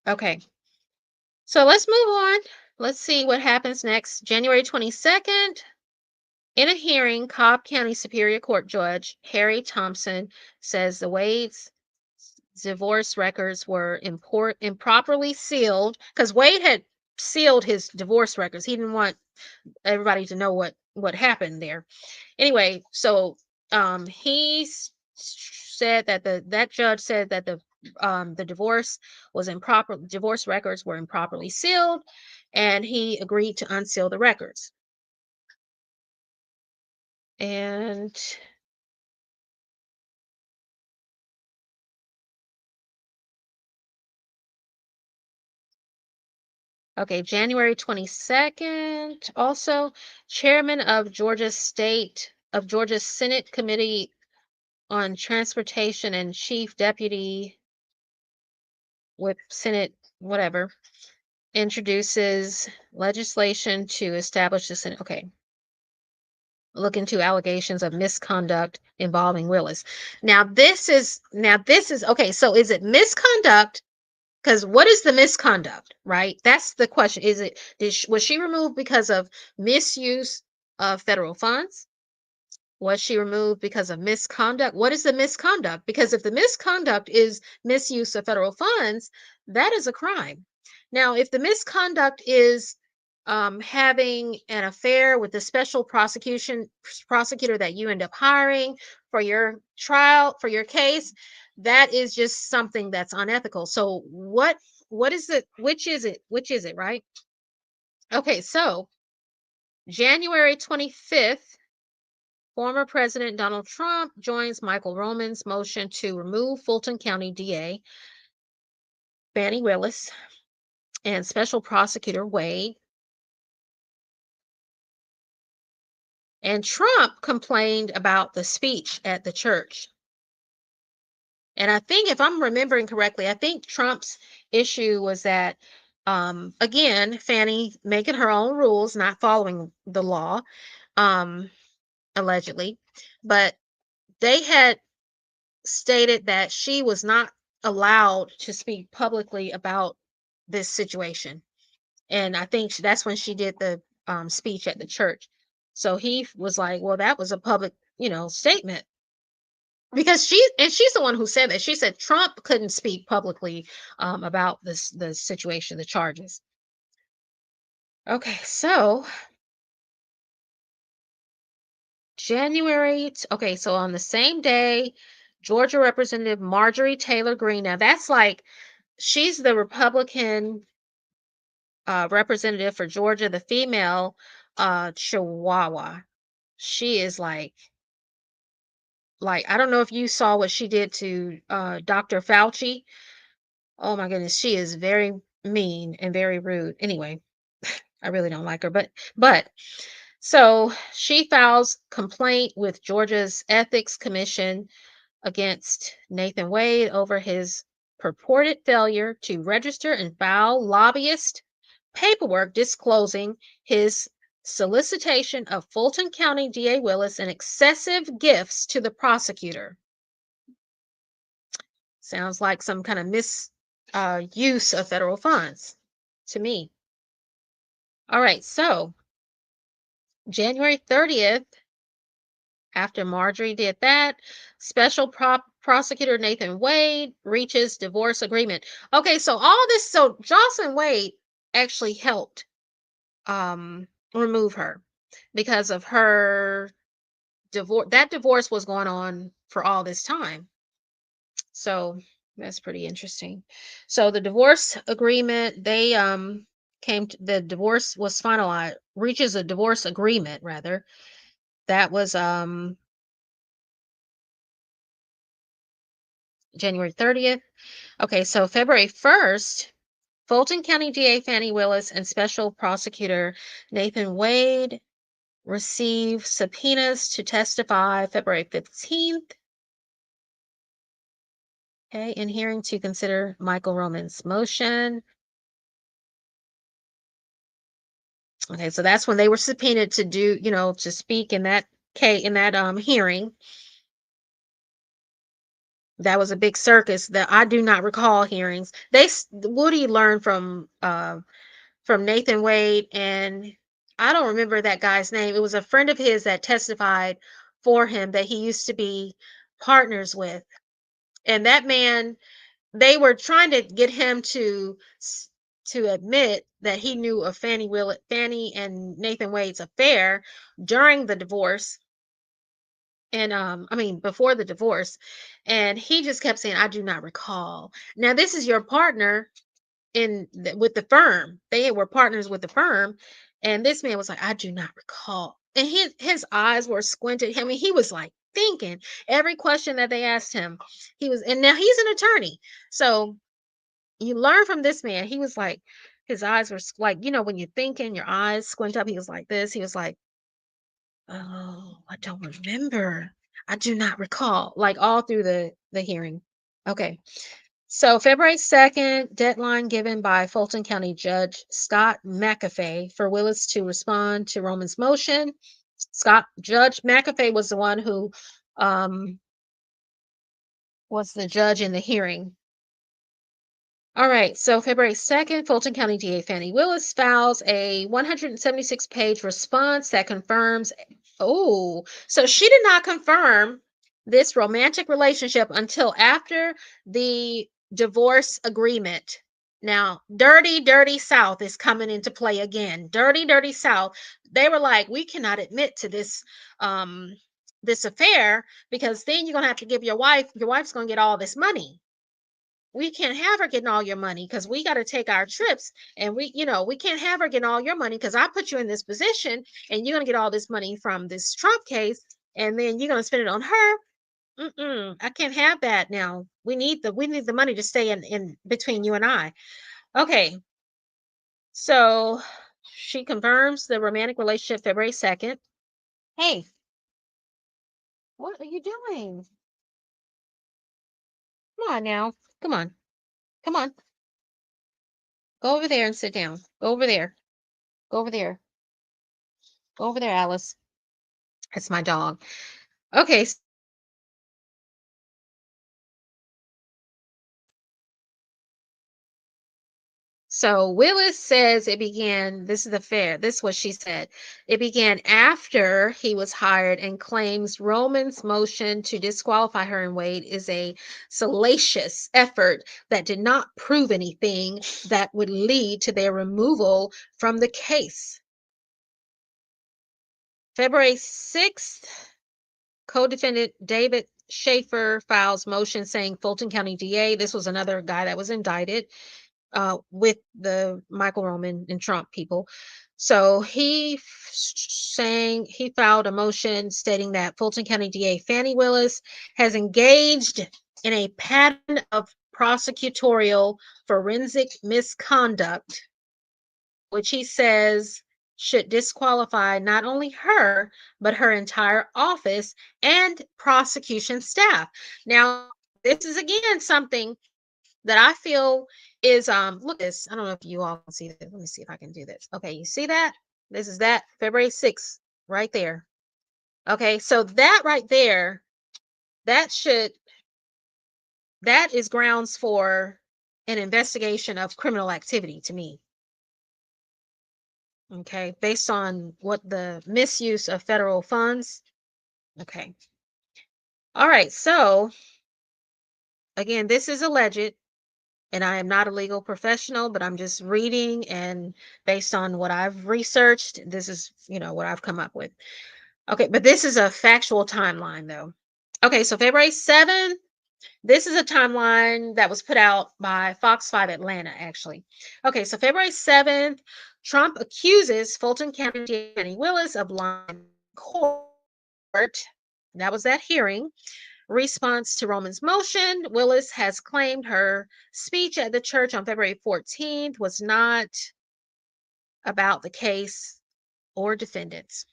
A: Okay. So let's move on. Let's see what happens next. January 22nd. In a hearing, Cobb County Superior Court Judge Harry Thompson says the Wade's divorce records were improperly sealed because Wade had sealed his divorce records. He didn't want everybody to know what happened there. Anyway, so he said that that judge said that the divorce records were improperly sealed, and he agreed to unseal the records. And okay, January 22nd, also chairman of Georgia Senate Committee on Transportation and Chief Deputy with Senate whatever introduces legislation to establish the Senate. Okay. Look into allegations of misconduct involving Willis. Now this is okay, so is it misconduct? Because what is the misconduct, right? That's the question. Is it was she removed because of misuse of federal funds? Was she removed because of misconduct? What is the misconduct? Because if the misconduct is misuse of federal funds, that is a crime. Now, if the misconduct is having an affair with the special prosecutor that you end up hiring for your trial, for your case, that is just something that's unethical. So what is it? Which is it? Which is it, right? Okay, so January 25th, former President Donald Trump joins Michael Roman's motion to remove Fulton County DA Fani Willis and Special Prosecutor Wade. And Trump complained about the speech at the church. And I think, if I'm remembering correctly, I think Trump's issue was that, again, Fani making her own rules, not following the law, allegedly. But they had stated that she was not allowed to speak publicly about this situation. And I think that's when she did the speech at the church. So he was like, well, that was a public, statement. Because she's the one who said that. She said Trump couldn't speak publicly about the situation, the charges. Okay, so okay, so on the same day, Georgia Representative Marjorie Taylor Greene. Now that's like, she's the Republican representative for Georgia, the female Chihuahua. She is like I don't know if you saw what she did to Dr. Fauci. Oh my goodness, she is very mean and very rude. Anyway, I really don't like her, but so she files complaint with Georgia's Ethics Commission against Nathan Wade over his purported failure to register and file lobbyist paperwork disclosing his solicitation of Fulton County DA Willis and excessive gifts to the prosecutor. Sounds like some kind of misuse of federal funds to me. All right, so January 30th, after Marjorie did that, Special Prosecutor Nathan Wade reaches divorce agreement. Okay, so all this, so Jocelyn Wade actually helped remove her because of her divorce. That divorce was going on for all this time. So that's pretty interesting. So the divorce agreement, they the divorce was finalized, reaches a divorce agreement rather. That was January 30th. Okay, so February 1st, Fulton County DA Fani Willis and Special Prosecutor Nathan Wade receive subpoenas to testify February 15th. Okay, in hearing to consider Michael Roman's motion. Okay, so that's when they were subpoenaed to do, to speak in that hearing. That was a big circus that I do not recall hearings. Woody learned from Nathan Wade and I don't remember that guy's name. It was a friend of his that testified for him that he used to be partners with. And that man, they were trying to get him to admit that he knew of Fanny and Nathan Wade's affair during the divorce, and I mean before the divorce, and he just kept saying, I do not recall. Now this is your partner with the firm. They were partners with the firm, and this man was like, I do not recall. And his eyes were squinted. I mean, he was like thinking every question that they asked him. And now he's an attorney. So you learn from this man. He was like, his eyes were like, when you're thinking, your eyes squint up. He was like this. He was like, oh, I don't remember. I do not recall. Like all through the hearing. Okay. So February 2nd, deadline given by Fulton County Judge Scott McAfee for Willis to respond to Roman's motion. Judge McAfee was the one who was the judge in the hearing. All right, so February 2nd, Fulton County DA Fani Willis files a 176-page response that confirms, so she did not confirm this romantic relationship until after the divorce agreement. Now, dirty, dirty South is coming into play again. Dirty, dirty South. They were like, we cannot admit to this affair because then you're gonna have to give your wife's gonna get all this money. We can't have her getting all your money because we got to take our trips, and we can't have her getting all your money because I put you in this position and you're going to get all this money from this Trump case, and then you're going to spend it on her. I can't have that. Now we need the money to stay in between you and I. Okay. So she confirms the romantic relationship February 2nd. Hey, what are you doing? Come on now. Come on. Come on. Go over there and sit down. Go over there. Go over there. Go over there, Alice. It's my dog. Okay. So Willis says it began, this is this is what she said. It began after he was hired and claims Roman's motion to disqualify her and Wade is a salacious effort that did not prove anything that would lead to their removal from the case. February 6th, co-defendant David Schaefer files motion saying Fulton County DA, this was another guy that was indicted with the Michael Roman and Trump people. So he filed a motion stating that Fulton County DA Fani Willis has engaged in a pattern of prosecutorial forensic misconduct, which he says should disqualify not only her, but her entire office and prosecution staff. Now, this is again something that I feel is look at this. I don't know if you all can see this. Let me see if I can do this. Okay, you see that? This is that February 6th right there. Okay, so that right there, that is grounds for an investigation of criminal activity to me. Okay, based on what the misuse of federal funds. Okay. All right, so again, this is alleged. And I am not a legal professional, but I'm just reading, and based on what I've researched, this is, what I've come up with. Okay, but this is a factual timeline though. Okay, so February 7th, this is a timeline that was put out by Fox 5 Atlanta, actually. Okay, so February 7th, Trump accuses Fulton County Fani Willis of lying in court. That was that hearing. Response to Roman's motion, Willis has claimed her speech at the church on February 14th was not about the case or defendants.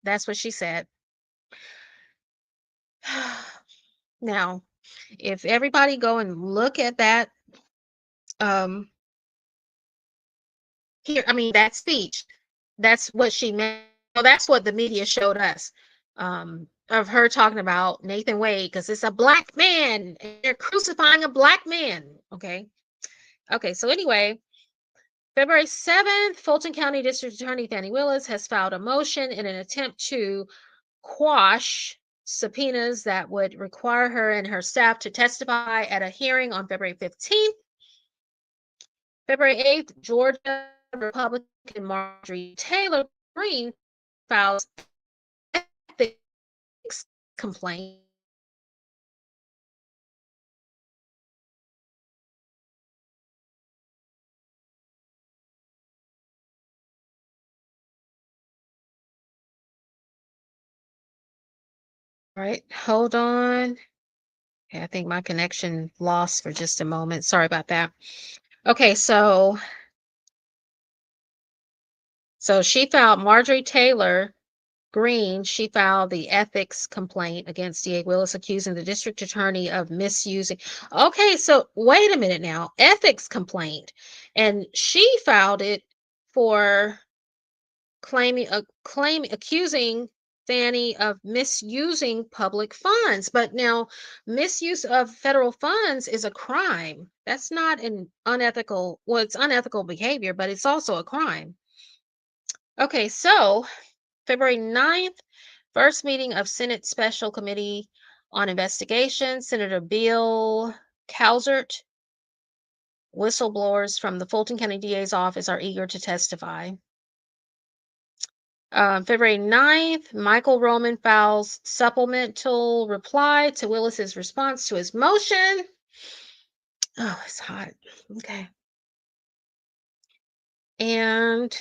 A: That's what she said. Now, if everybody go and look at that, that speech, that's what she meant. Well, that's what the media showed us. Of her talking about Nathan Wade because it's a black man and they're crucifying a black man. Okay. So anyway, February 7th, Fulton County District Attorney Fani Willis has filed a motion in an attempt to quash subpoenas that would require her and her staff to testify at a hearing on February 15th. February 8th, Georgia Republican Marjorie Taylor Greene files ethics complaint. All right, hold on. Okay, I think my connection lost for just a moment. Sorry about that. Okay, so she filed Marjorie Taylor Greene, she filed the ethics complaint against DA Willis, accusing the district attorney of misusing. Okay, so wait a minute now. Ethics complaint. And she filed it for accusing Fani of misusing public funds. But now misuse of federal funds is a crime. That's not an unethical, well, it's unethical behavior, but it's also a crime. Okay, so February 9th, first meeting of Senate Special Committee on Investigation, Senator Bill Calzert. Whistleblowers from the Fulton County DA's office are eager to testify. February 9th, Michael Roman files supplemental reply to Willis's response to his motion. Oh, it's hot. Okay. And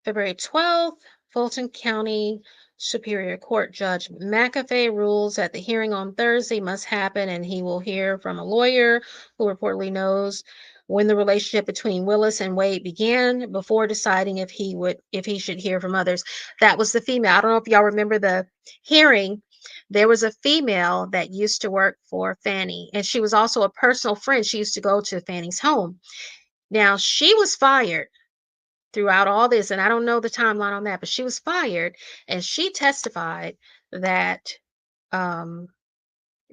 A: February 12th, Fulton County Superior Court Judge McAfee rules that the hearing on Thursday must happen, and he will hear from a lawyer who reportedly knows when the relationship between Willis and Wade began before deciding if he should hear from others. That was the female. I don't know if y'all remember the hearing. There was a female that used to work for Fani, and she was also a personal friend. She used to go to Fani's home. Now, she was fired throughout all this, and I don't know the timeline on that, but she was fired, and she testified that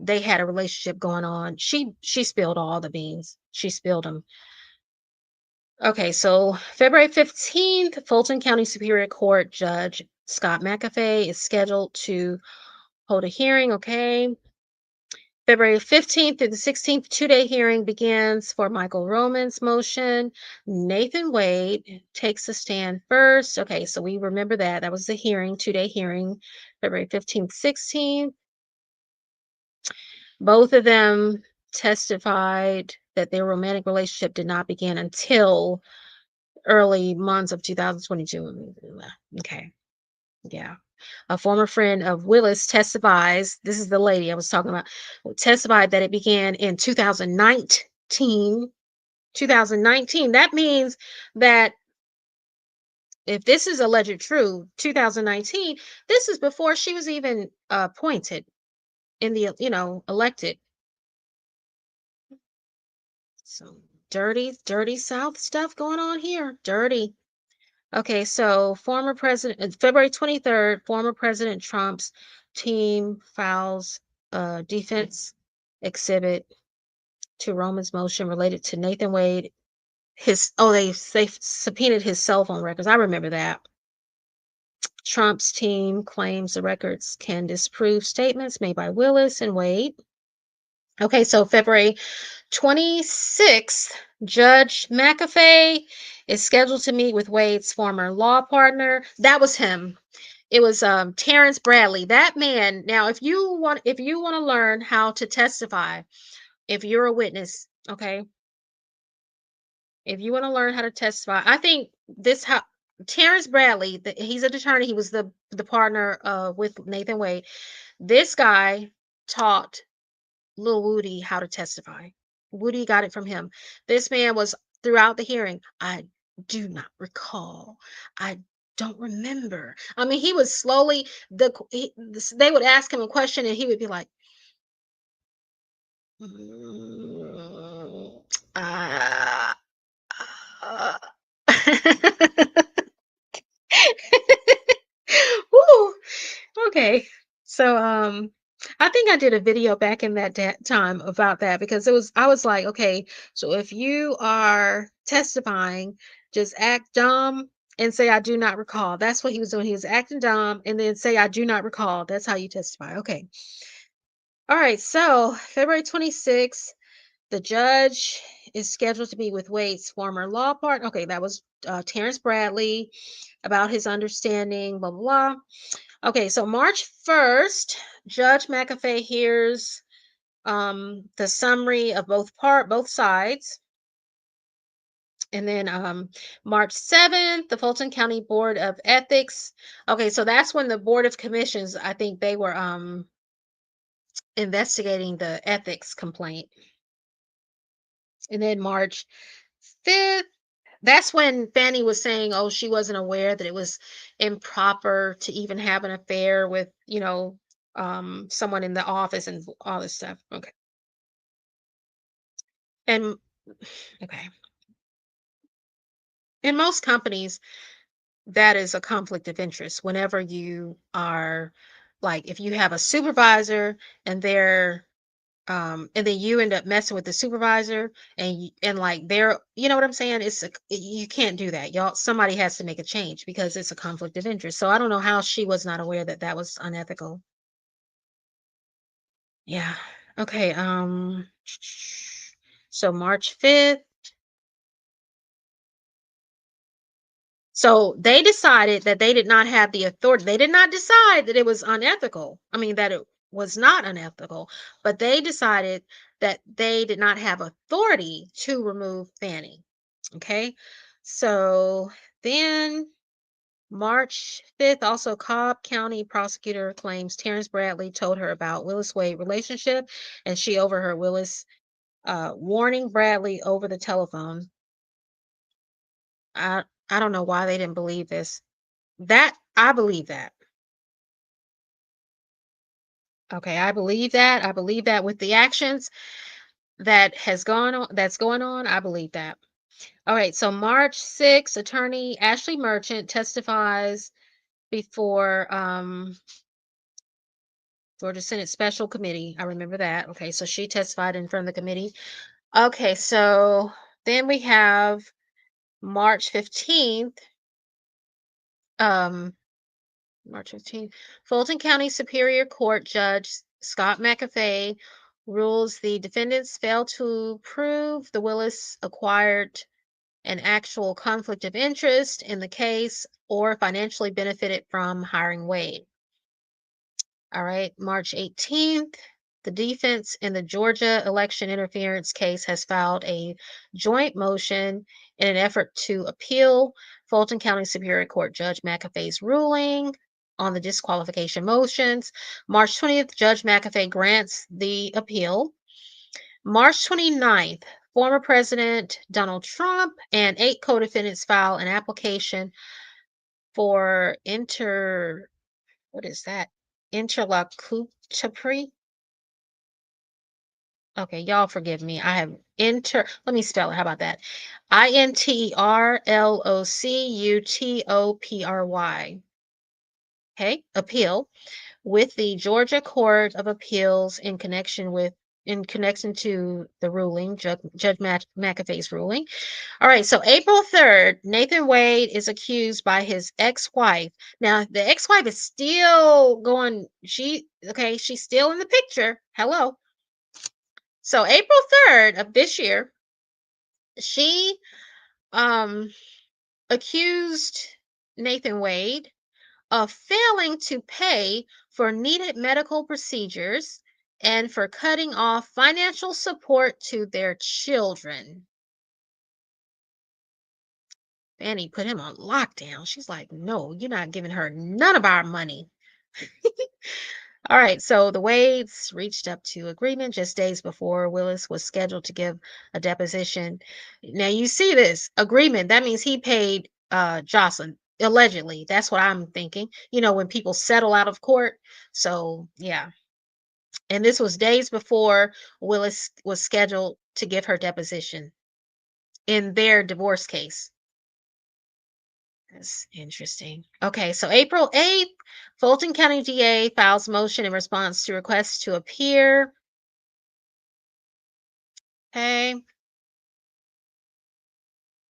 A: they had a relationship going on. She spilled all the beans. She spilled them. Okay, so February 15th, Fulton County Superior Court Judge Scott McAfee is scheduled to hold a hearing. Okay. February 15th through the 16th, 2-day hearing begins for Michael Roman's motion. Nathan Wade takes a stand first. Okay, so we remember that. That was the hearing, 2-day hearing, February 15th, 16th. Both of them testified that their romantic relationship did not begin until early months of 2022. Okay, yeah. A former friend of Willis testifies, this is the lady I was talking about, testified that it began in 2019. 2019. That means that if this is alleged true, 2019, this is before she was even appointed in the, elected. So dirty South stuff going on here. Dirty. Okay, so former president, February 23rd, former President Trump's team files a defense exhibit to Roman's motion related to Nathan Wade. They subpoenaed his cell phone records. I remember that. Trump's team claims the records can disprove statements made by Willis and Wade. Okay, so February 26th, Judge McAfee is scheduled to meet with Wade's former law partner. That was him. It was Terrence Bradley. That man. Now, if you want to learn how to testify, if you're a witness, okay, if you want to learn how to testify, I think Terrence Bradley, he's an attorney. He was the partner with Nathan Wade. This guy taught Lil Woody how to testify. Woody got it from him. This man was throughout the hearing. I do not recall. I don't remember. I mean, he was slowly they would ask him a question and he would be like, mm, uh, uh. Woo. Okay. So I think I did a video back in that time about that because I was like, okay, so if you are testifying, just act dumb and say I do not recall. That's what he was doing. He was acting dumb and then say I do not recall. That's how you testify. Okay. All right. So February 26th, the judge is scheduled to be with Wade's former law partner. Okay, that was Terrence Bradley about his understanding, blah, blah, blah. Okay, so March 1st, Judge McAfee hears the summary of both sides. And then March 7th, the Fulton County Board of Ethics. Okay, so that's when the Board of Commissions, I think they were investigating the ethics complaint. And then March 5th, that's when Fanny was saying, oh, she wasn't aware that it was improper to even have an affair with, someone in the office and all this stuff. Okay. And okay. In most companies, that is a conflict of interest. Whenever you are like, if you have a supervisor and they're and then you end up messing with the supervisor and like they're, you know what I'm saying? You can't do that. Y'all, somebody has to make a change because it's a conflict of interest. So I don't know how she was not aware that that was unethical. Yeah. Okay. So March 5th. So they decided that they did not have the authority. They did not decide that it was unethical. I mean, that it was not unethical, but they decided that they did not have authority to remove Fanny. Okay. So then March 5th, also Cobb County prosecutor claims Terrence Bradley told her about Willis Wade relationship and she overheard Willis warning Bradley over the telephone. I don't know why they didn't believe this. That I believe that. Okay, I believe that. I believe that with the actions that's going on, I believe that. All right, so March 6th, attorney Ashley Merchant testifies before Georgia Senate Special Committee. I remember that. Okay, so she testified in front of the committee. Okay, so then we have March 15th. Um, March 15th. Fulton County Superior Court Judge Scott McAfee rules the defendants failed to prove the Willis acquired an actual conflict of interest in the case or financially benefited from hiring Wade. All right, March 18th. The defense in the Georgia election interference case has filed a joint motion in an effort to appeal Fulton County Superior Court Judge McAfee's ruling on the disqualification motions. March 20th, Judge McAfee grants the appeal. March 29th, former President Donald Trump and 8 co-defendants file an application for what is that? Interlocutory. Okay, y'all forgive me. I have let me spell it. How about that? Interlocutopry. Okay, appeal with the Georgia Court of Appeals in connection to the ruling, Judge McAfee's ruling. All right, so April 3rd, Nathan Wade is accused by his ex-wife. Now, the ex-wife is still going, she's still in the picture. Hello. So April 3rd of this year, she accused Nathan Wade of failing to pay for needed medical procedures and for cutting off financial support to their children. Fanny put him on lockdown. She's like, no, you're not giving her none of our money. All right, so the Wades reached up to agreement just days before Willis was scheduled to give a deposition. Now you see this agreement. That means he paid Jocelyn, allegedly. That's what I'm thinking. You know, when people settle out of court. So yeah. And this was days before Willis was scheduled to give her deposition in their divorce case. That's interesting. Okay, so April 8th, Fulton County DA files motion in response to requests to appear. Okay.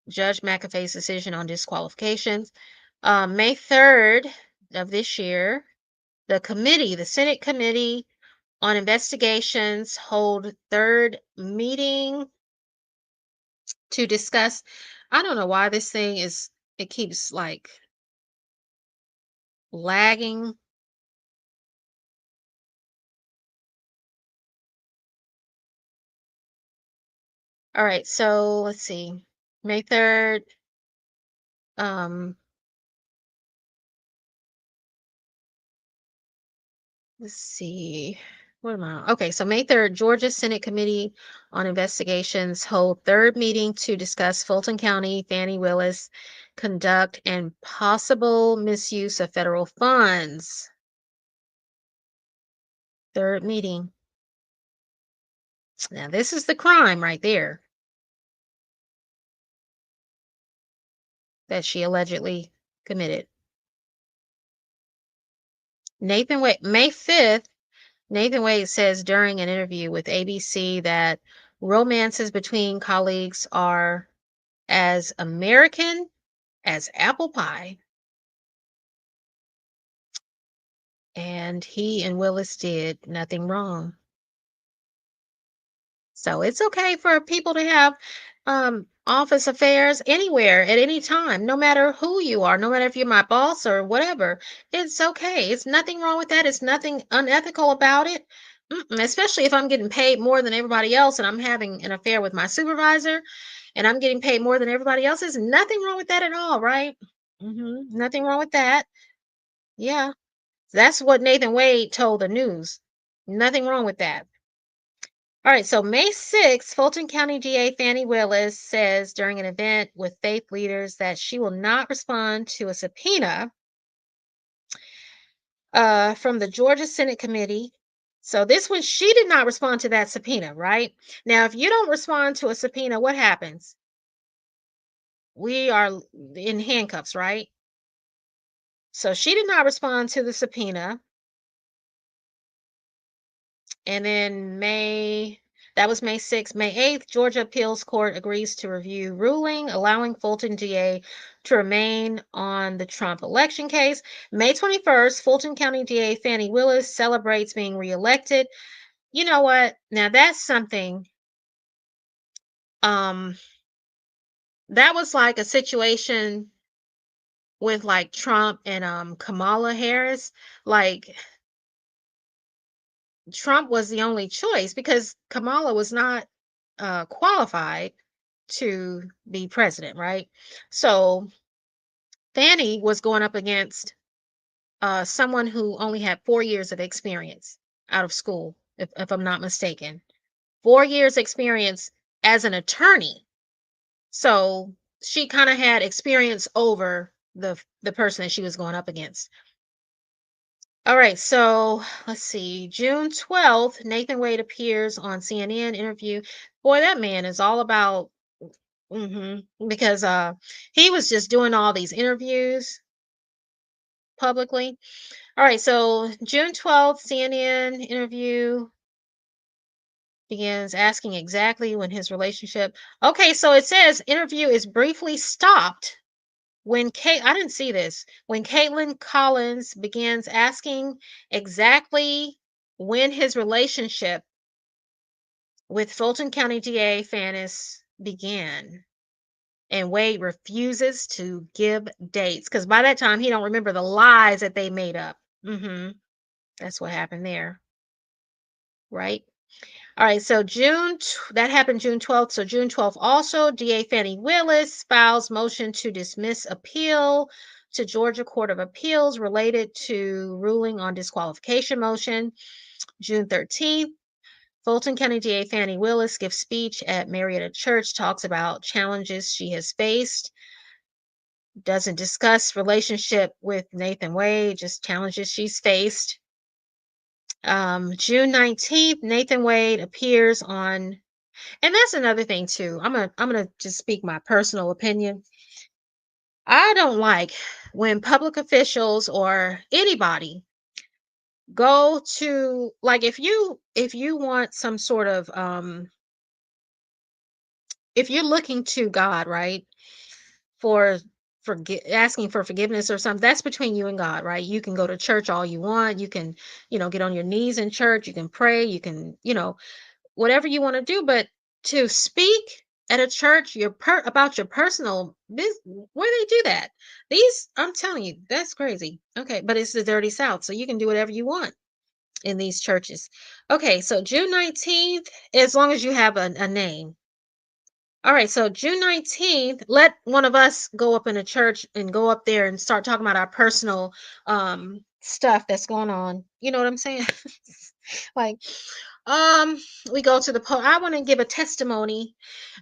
A: Judge McAfee's decision on disqualifications. May 3rd of this year, the Senate Committee on Investigations hold third meeting to discuss. I don't know why this thing it keeps like lagging. All right, so let's see. May 3rd, um, let's see. What am I? Okay, so May 3rd, Georgia Senate Committee on Investigations hold third meeting to discuss Fulton County, Fani Willis conduct and possible misuse of federal funds. Third meeting. Now, this is the crime right there that she allegedly committed. May 5th, Nathan Wade says during an interview with ABC that romances between colleagues are as American as apple pie. And he and Willis did nothing wrong. So it's okay for people to have office affairs anywhere at any time, no matter who you are, no matter if you're my boss or whatever. It's okay. It's nothing wrong with that. It's nothing unethical about it. Especially if I'm getting paid more than everybody else and I'm having an affair with my supervisor and I'm getting paid more than everybody else. There's nothing wrong with that at all, right? Nothing wrong with that. Yeah. That's what Nathan Wade told the news. Nothing wrong with that. All right, so May 6th, Fulton County DA Fani Willis says during an event with faith leaders that she will not respond to a subpoena from the Georgia Senate Committee. So this one, she did not respond to that subpoena, right? Now, if you don't respond to a subpoena, what happens? We are in handcuffs, right? So she did not respond to the subpoena. And then that was May 6th. May 8th, Georgia Appeals Court agrees to review ruling allowing Fulton DA to remain on the Trump election case. May 21st, Fulton County DA Fani Willis celebrates being reelected. You know what? Now that's something. Um, that was like a situation with like Trump and Kamala Harris. Like Trump was the only choice because Kamala was not qualified to be president, right? So Fanny was going up against someone who only had 4 years of experience out of school, if I'm not mistaken. 4 years experience as an attorney. So she kind of had experience over the person that she was going up against. All right, so let's see. June 12th, Nathan Wade appears on CNN interview. Boy, that man is all about because he was just doing all these interviews publicly. All right, so June 12th, CNN interview begins asking exactly when his relationship. Okay, so it says interview is briefly stopped when I didn't see this. When Caitlin Collins begins asking exactly when his relationship with Fulton County DA Fanis began. And Wade refuses to give dates because by that time he don't remember the lies that they made up. That's what happened there, right? All right, so that happened June 12th. So June 12th also, DA Fani Willis files motion to dismiss appeal to Georgia Court of Appeals related to ruling on disqualification motion. June 13th, Fulton County DA Fani Willis gives speech at Marietta Church, talks about challenges she has faced, doesn't discuss relationship with Nathan Wade, just challenges she's faced. June 19th, Nathan Wade appears on, and that's another thing too. I'm gonna just speak my personal opinion. I don't like when public officials or anybody go to, like, if you want some sort of if you're looking to God, right? For asking for forgiveness or something, that's between you and God, right? You can go to church all you want. You can, get on your knees in church. You can pray. You can, whatever you want to do. But to speak at a church, about your personal business, where they do that? I'm telling you, that's crazy. Okay, but it's the dirty South, so you can do whatever you want in these churches. Okay, so June 19th, as long as you have a name. All right, so June 19th, let one of us go up in a church and go up there and start talking about our personal stuff that's going on. You know what I'm saying? Like, um, we go to I want to give a testimony.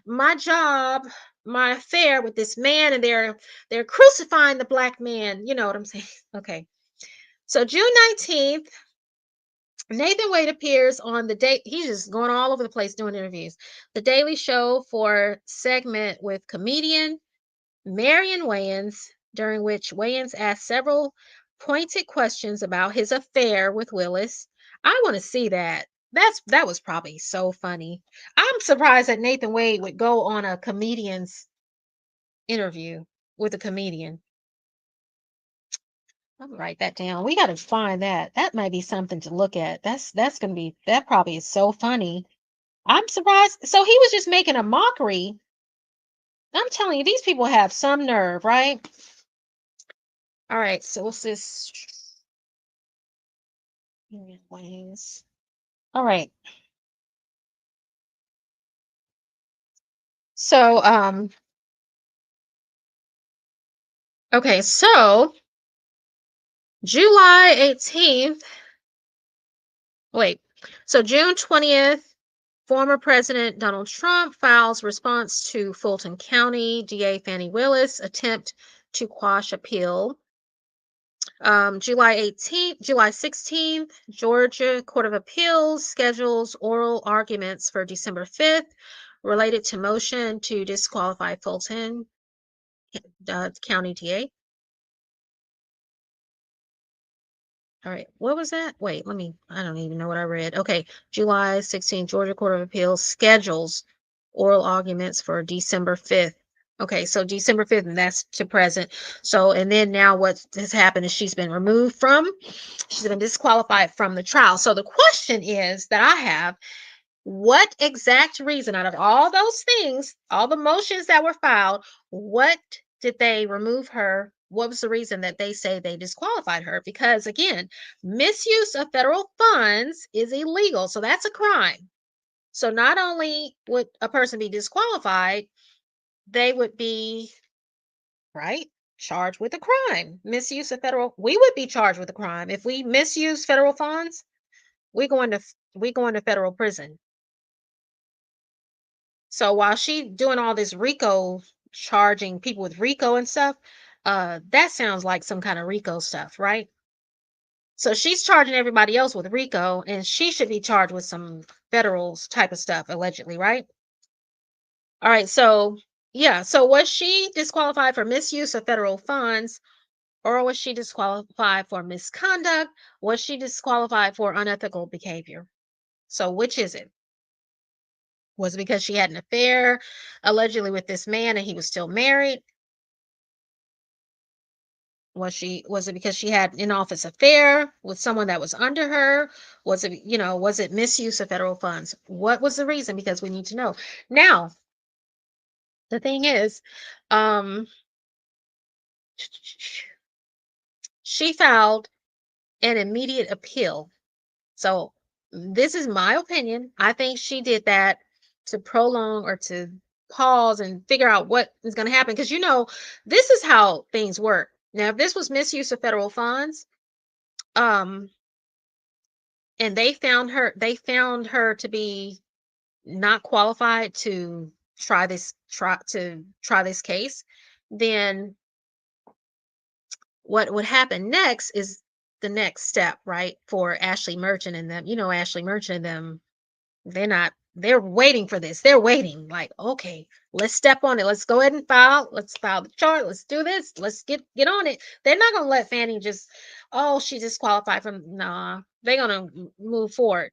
A: My job, my affair with this man, and they're crucifying the black man. You know what I'm saying? Okay. So June 19th, Nathan Wade appears on the day. He's just going all over the place doing interviews. The Daily Show for segment with comedian Marion Wayans, during which Wayans asked several pointed questions about his affair with Willis. I want to see that. That was probably so funny. I'm surprised that Nathan Wade would go on a comedian's interview with a comedian. I'll write that down. We got to find that. That might be something to look at. That probably is so funny. I'm surprised. So he was just making a mockery. I'm telling you, these people have some nerve, right? All right, so what's this? Ways. All right. So, okay, so July 18th, wait, so June 20th, former President Donald Trump files response to Fulton County DA Fani Willis attempt to quash appeal. July 16th, Georgia Court of Appeals schedules oral arguments for December 5th related to motion to disqualify Fulton County DA. All right, what was that? Wait, I don't even know what I read. Okay, July 16th, Georgia Court of Appeals schedules oral arguments for December 5th. Okay, so December 5th, and that's to present. So, and then now what has happened is she's been disqualified from the trial. So the question is that I have, what exact reason out of all those things, all the motions that were filed, what did they remove her? What was the reason that they say they disqualified her? Because again, misuse of federal funds is illegal. So that's a crime. So not only would a person be disqualified, they would be, right, charged with a crime. Misuse of we would be charged with a crime. If we misuse federal funds, we go into federal prison. So while she doing all this RICO, charging people with RICO and stuff, that sounds like some kind of RICO stuff, right? So she's charging everybody else with RICO, and she should be charged with some federal type of stuff, allegedly, right? All right, so yeah, so was she disqualified for misuse of federal funds, or was she disqualified for misconduct? Was she disqualified for unethical behavior? So which is it? Was it because she had an affair allegedly with this man and he was still married? Was it because she had an in-office affair with someone that was under her? Was it misuse of federal funds? What was the reason? Because we need to know. Now, the thing is, um, she filed an immediate appeal. So this is my opinion. I think she did that to prolong or to pause and figure out what is going to happen. Because, this is how things work. Now, if this was misuse of federal funds, um, and they found her to be not qualified to try this case, then what would happen next is the next step, right? For Ashley Merchant and them, Ashley Merchant and them, they're waiting for this. They're waiting. Like, okay, let's step on it. Let's go ahead and file. Let's file the chart. Let's do this. Let's get on it. They're not gonna let Fanny just, oh, she disqualified from. Nah, they're gonna move forward.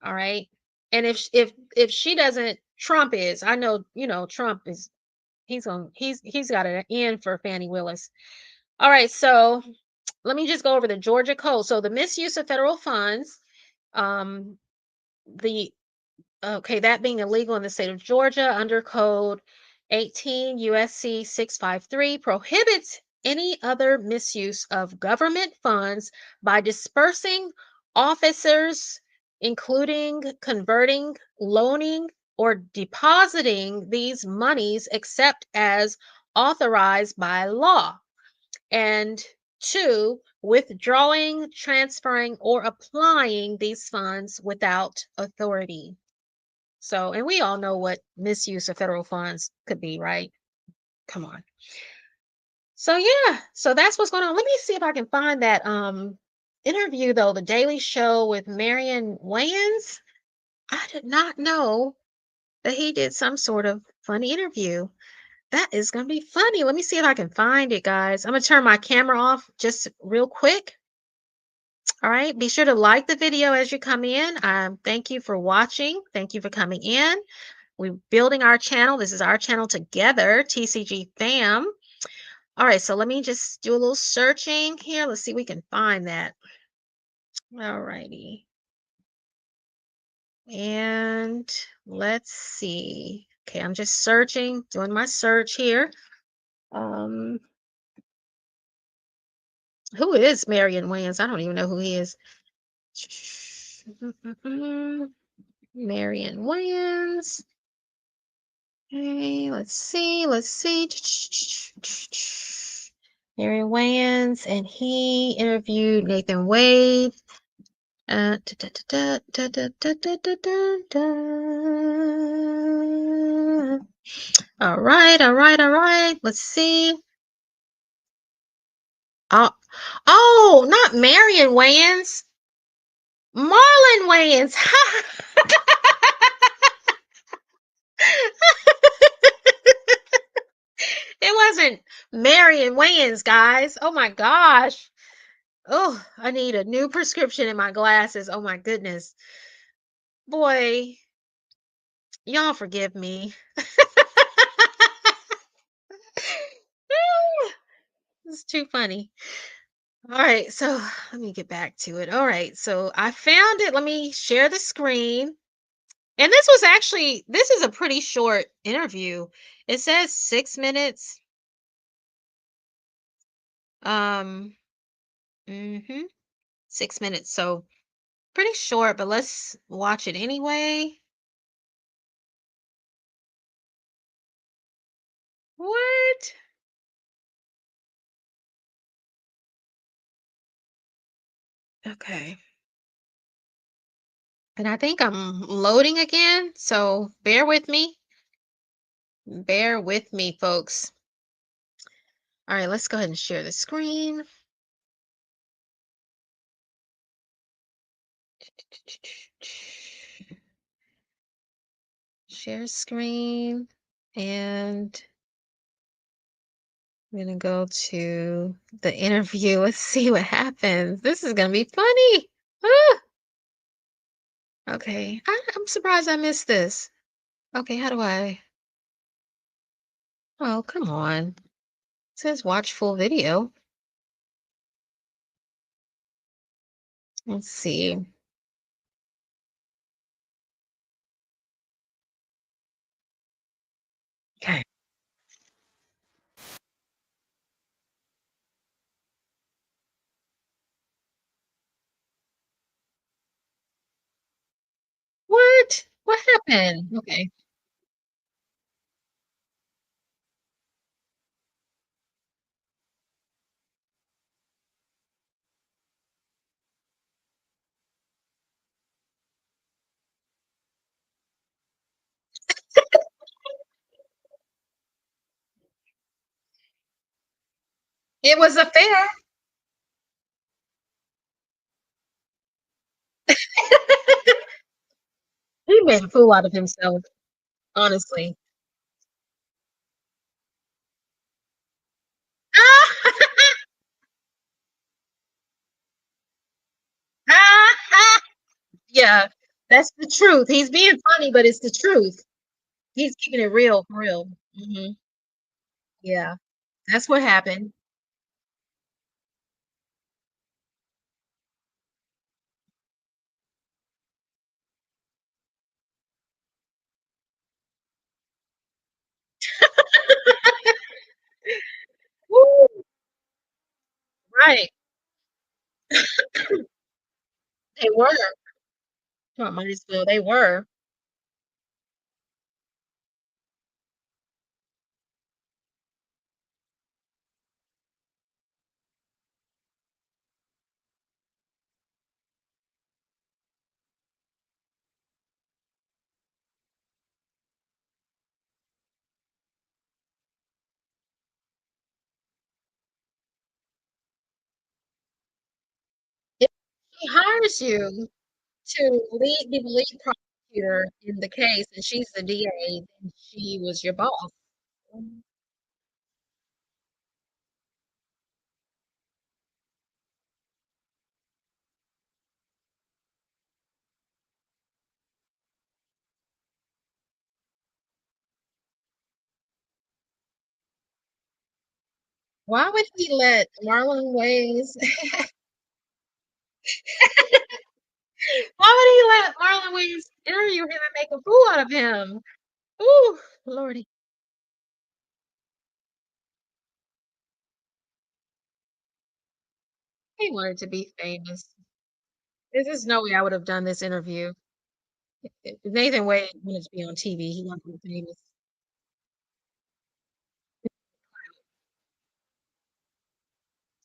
A: All right. And if she doesn't, Trump is. I know, Trump is. He's got an end for Fannie Willis. All right, so let me just go over the Georgia code. So the misuse of federal funds, um, the okay, that being illegal in the state of Georgia under code 18 USC 653 prohibits any other misuse of government funds by dispersing officers, including converting, loaning, or depositing these monies except as authorized by law. And two, withdrawing, transferring, or applying these funds without authority. So, and we all know what misuse of federal funds could be, right? Come on. So yeah, so that's what's going on. Let me see if I can find that interview though, the Daily Show with Marion Wayans. I did not know that he did some sort of funny interview. That is going to be funny. Let me see if I can find it, guys. I'm going to turn my camera off just real quick. All right. Be sure to like the video as you come in. Thank you for watching. Thank you for coming in. We're building our channel. This is our channel together, TCG fam. All right. So let me just do a little searching here. Let's see if we can find that. All righty. And let's see. Okay. I'm just searching, doing my search here. Who is Marion Wayans? I don't even know who he is. Marion Wayans. Okay, let's see. Marion Wayans, and he interviewed Nathan Wade. All right. Let's see. Oh, not Marion Wayans. Marlon Wayans. It wasn't Marion Wayans, guys. Oh my gosh. Oh, I need a new prescription in my glasses. Oh my goodness. Boy, y'all forgive me. It's too funny. All right, so let me get back to it. All right, so I found it. Let me share the screen. And this is a pretty short interview. It says 6 minutes. Um, 6 minutes. So pretty short, but let's watch it anyway. What? Okay. And I think I'm loading again, so bear with me. Bear with me, folks. All right, let's go ahead and share the screen. Share screen, and I'm gonna go to the interview. Let's see what happens. This is gonna be funny. Ah! Okay, I'm surprised I missed this. Okay, how do I? Oh, come on. It says watch full video. Let's see. Okay. What? What happened? Okay. It was a fair. He made a fool out of himself, honestly. Yeah, that's the truth. He's being funny, but it's the truth. He's keeping it real, for real. Yeah, that's what happened. Woo! Right. They were. Oh, might as well. They were. If she hires you to be the lead prosecutor in the case, and she's the DA, then she was your boss. Why would he let Marlon Wayans why would he let Marlon Wayans interview him and make a fool out of him? Ooh, lordy. He wanted to be famous. There's no way I would have done this interview. If Nathan Wade wanted to be on TV. He wanted to be famous.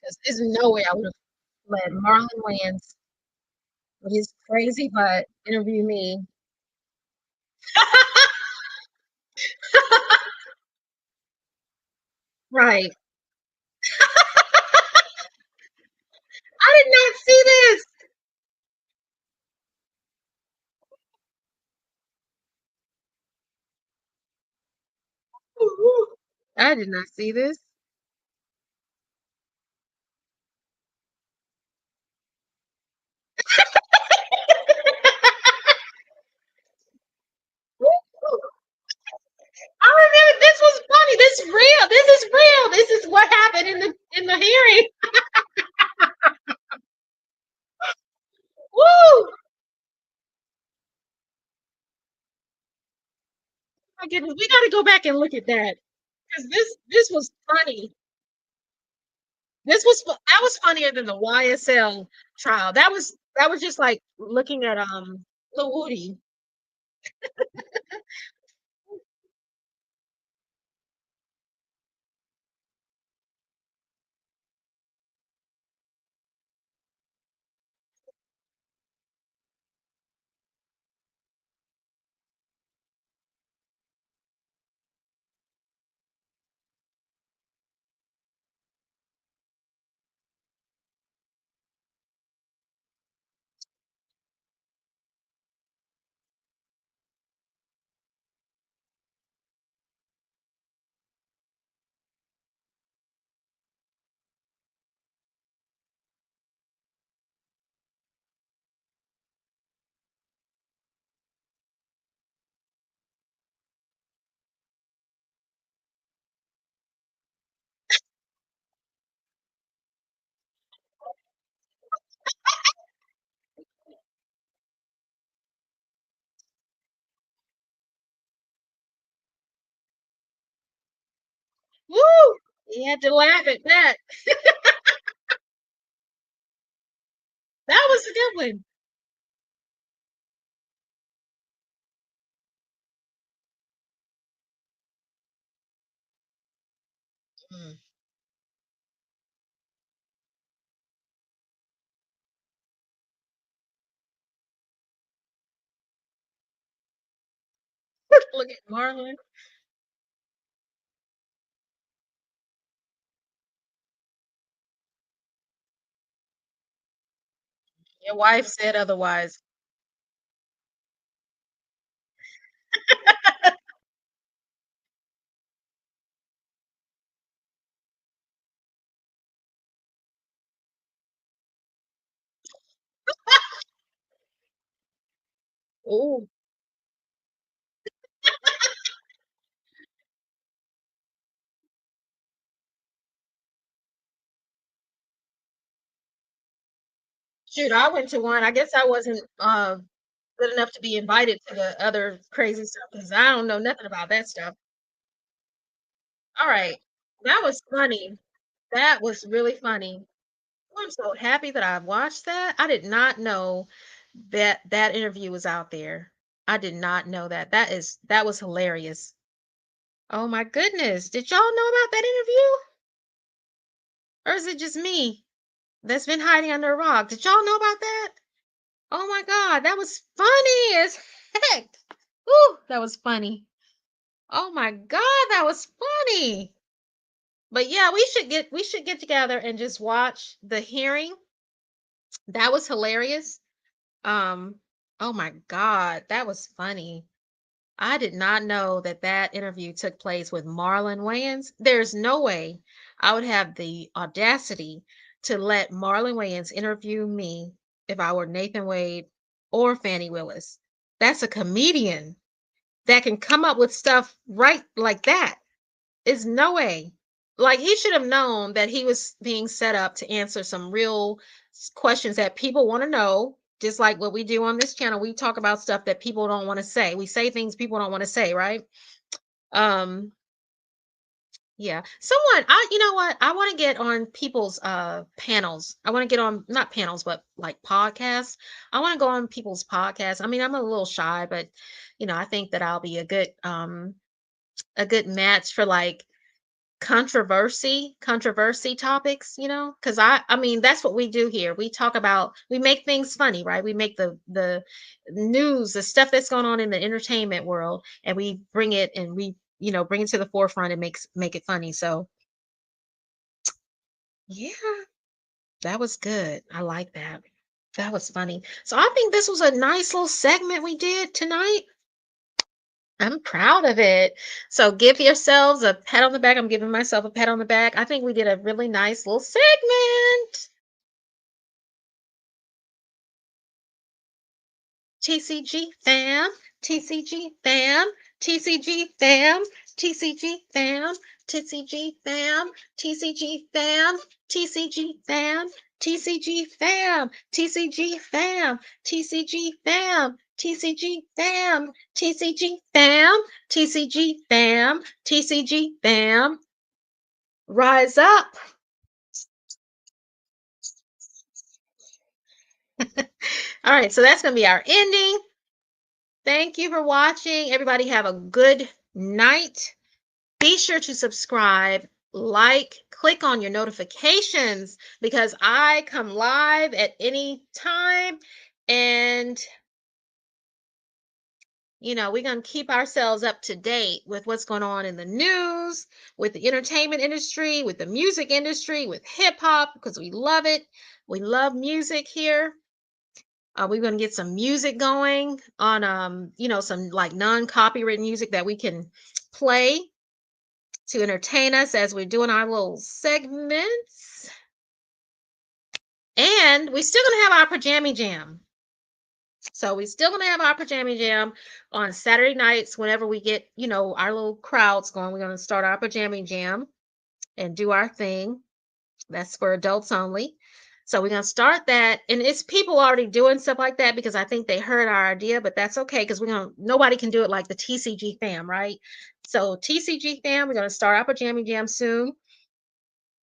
A: 'Cause there's no way I would have let Marlon Wayans with his crazy butt interview me. Right. I did not see this. I did not see this. I remember this was funny. This is real. This is real. This is what happened in the hearing. Woo! My goodness, we got to go back and look at that because this was funny. That was funnier than the YSL trial. That was just like looking at Lil Woody. Woo! You had to laugh at that. That was a good one. Mm. Look at Marlon. Your wife said otherwise. Oh, shoot, I went to one. I guess I wasn't good enough to be invited to the other crazy stuff because I don't know nothing about that stuff. All right. That was funny. That was really funny. I'm so happy that I watched that. I did not know that that interview was out there. I did not know that. That was hilarious. Oh my goodness. Did y'all know about that interview? Or is it just me that's been hiding under a rock? Did y'all know about that? Oh my god, that was funny as heck. Ooh, that was funny. Oh my god, that was funny. But yeah, we should get together and just watch the hearing. That was hilarious. Um, oh my god, that was funny. I did not know that that interview took place with Marlon Wayans. There's no way I would have the audacity to let Marlon Wayans interview me if I were Nathan Wade or Fannie Willis. That's a comedian that can come up with stuff right like that. Is no way. Like he should have known that he was being set up to answer some real questions that people want to know. Just like what we do on this channel, we talk about stuff that people don't want to say. We say things people don't want to say, right? Um, yeah. Someone, you know what? I want to get on people's panels. I want to get on not panels, but like podcasts. I want to go on people's podcasts. I mean, I'm a little shy, but I think that I'll be a good match for like controversy topics, because I mean that's what we do here. We make things funny, right? We make the news, the stuff that's going on in the entertainment world, and we bring it and we bring it to the forefront and make it funny. So yeah, that was good. I like that. That was funny. So I think this was a nice little segment we did tonight. I'm proud of it. So give yourselves a pat on the back. I'm giving myself a pat on the back. I think we did a really nice little segment. TCG fam, TCG fam, TCG fam, TCG fam, TCG fam, TCG fam, TCG fam, TCG fam, TCG fam, TCG fam, TCG fam, TCG fam, TCG fam, TCG fam. Rise up. All right, so that's going to be our ending. Thank you for watching. Everybody have a good night. Be sure to subscribe, like, click on your notifications because I come live at any time. And, we're going to keep ourselves up to date with what's going on in the news, with the entertainment industry, with the music industry, with hip hop, because we love it. We love music here. We're going to get some music going on, some like non-copyright music that we can play to entertain us as we're doing our little segments. And we still going to have our pajama jam. So we still going to have our pajama jam on Saturday nights whenever we get, our little crowds going. We're going to start our pajama jam and do our thing. That's for adults only. So we're gonna start that, and it's people already doing stuff like that because I think they heard our idea, but that's okay because nobody can do it like the TCG fam, right? So TCG fam, we're gonna start our pajama jam soon.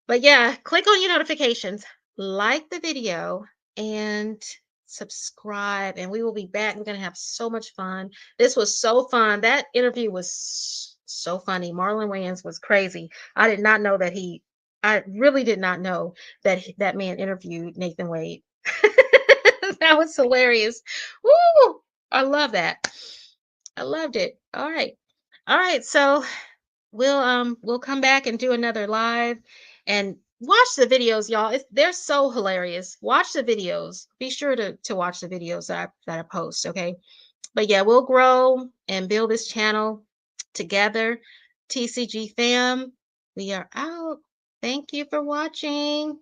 A: But yeah, click on your notifications, like the video, and subscribe. And we will be back. We're gonna have so much fun. This was so fun. That interview was so funny. Marlon Wayans was crazy. I did not know that I really did not know that that man interviewed Nathan Wade. That was hilarious. Woo! I love that. I loved it. All right. All right. So we'll come back and do another live, and watch the videos, y'all. They're so hilarious. Watch the videos. Be sure to watch the videos that I post, okay? But yeah, we'll grow and build this channel together. TCG fam, we are out. Thank you for watching.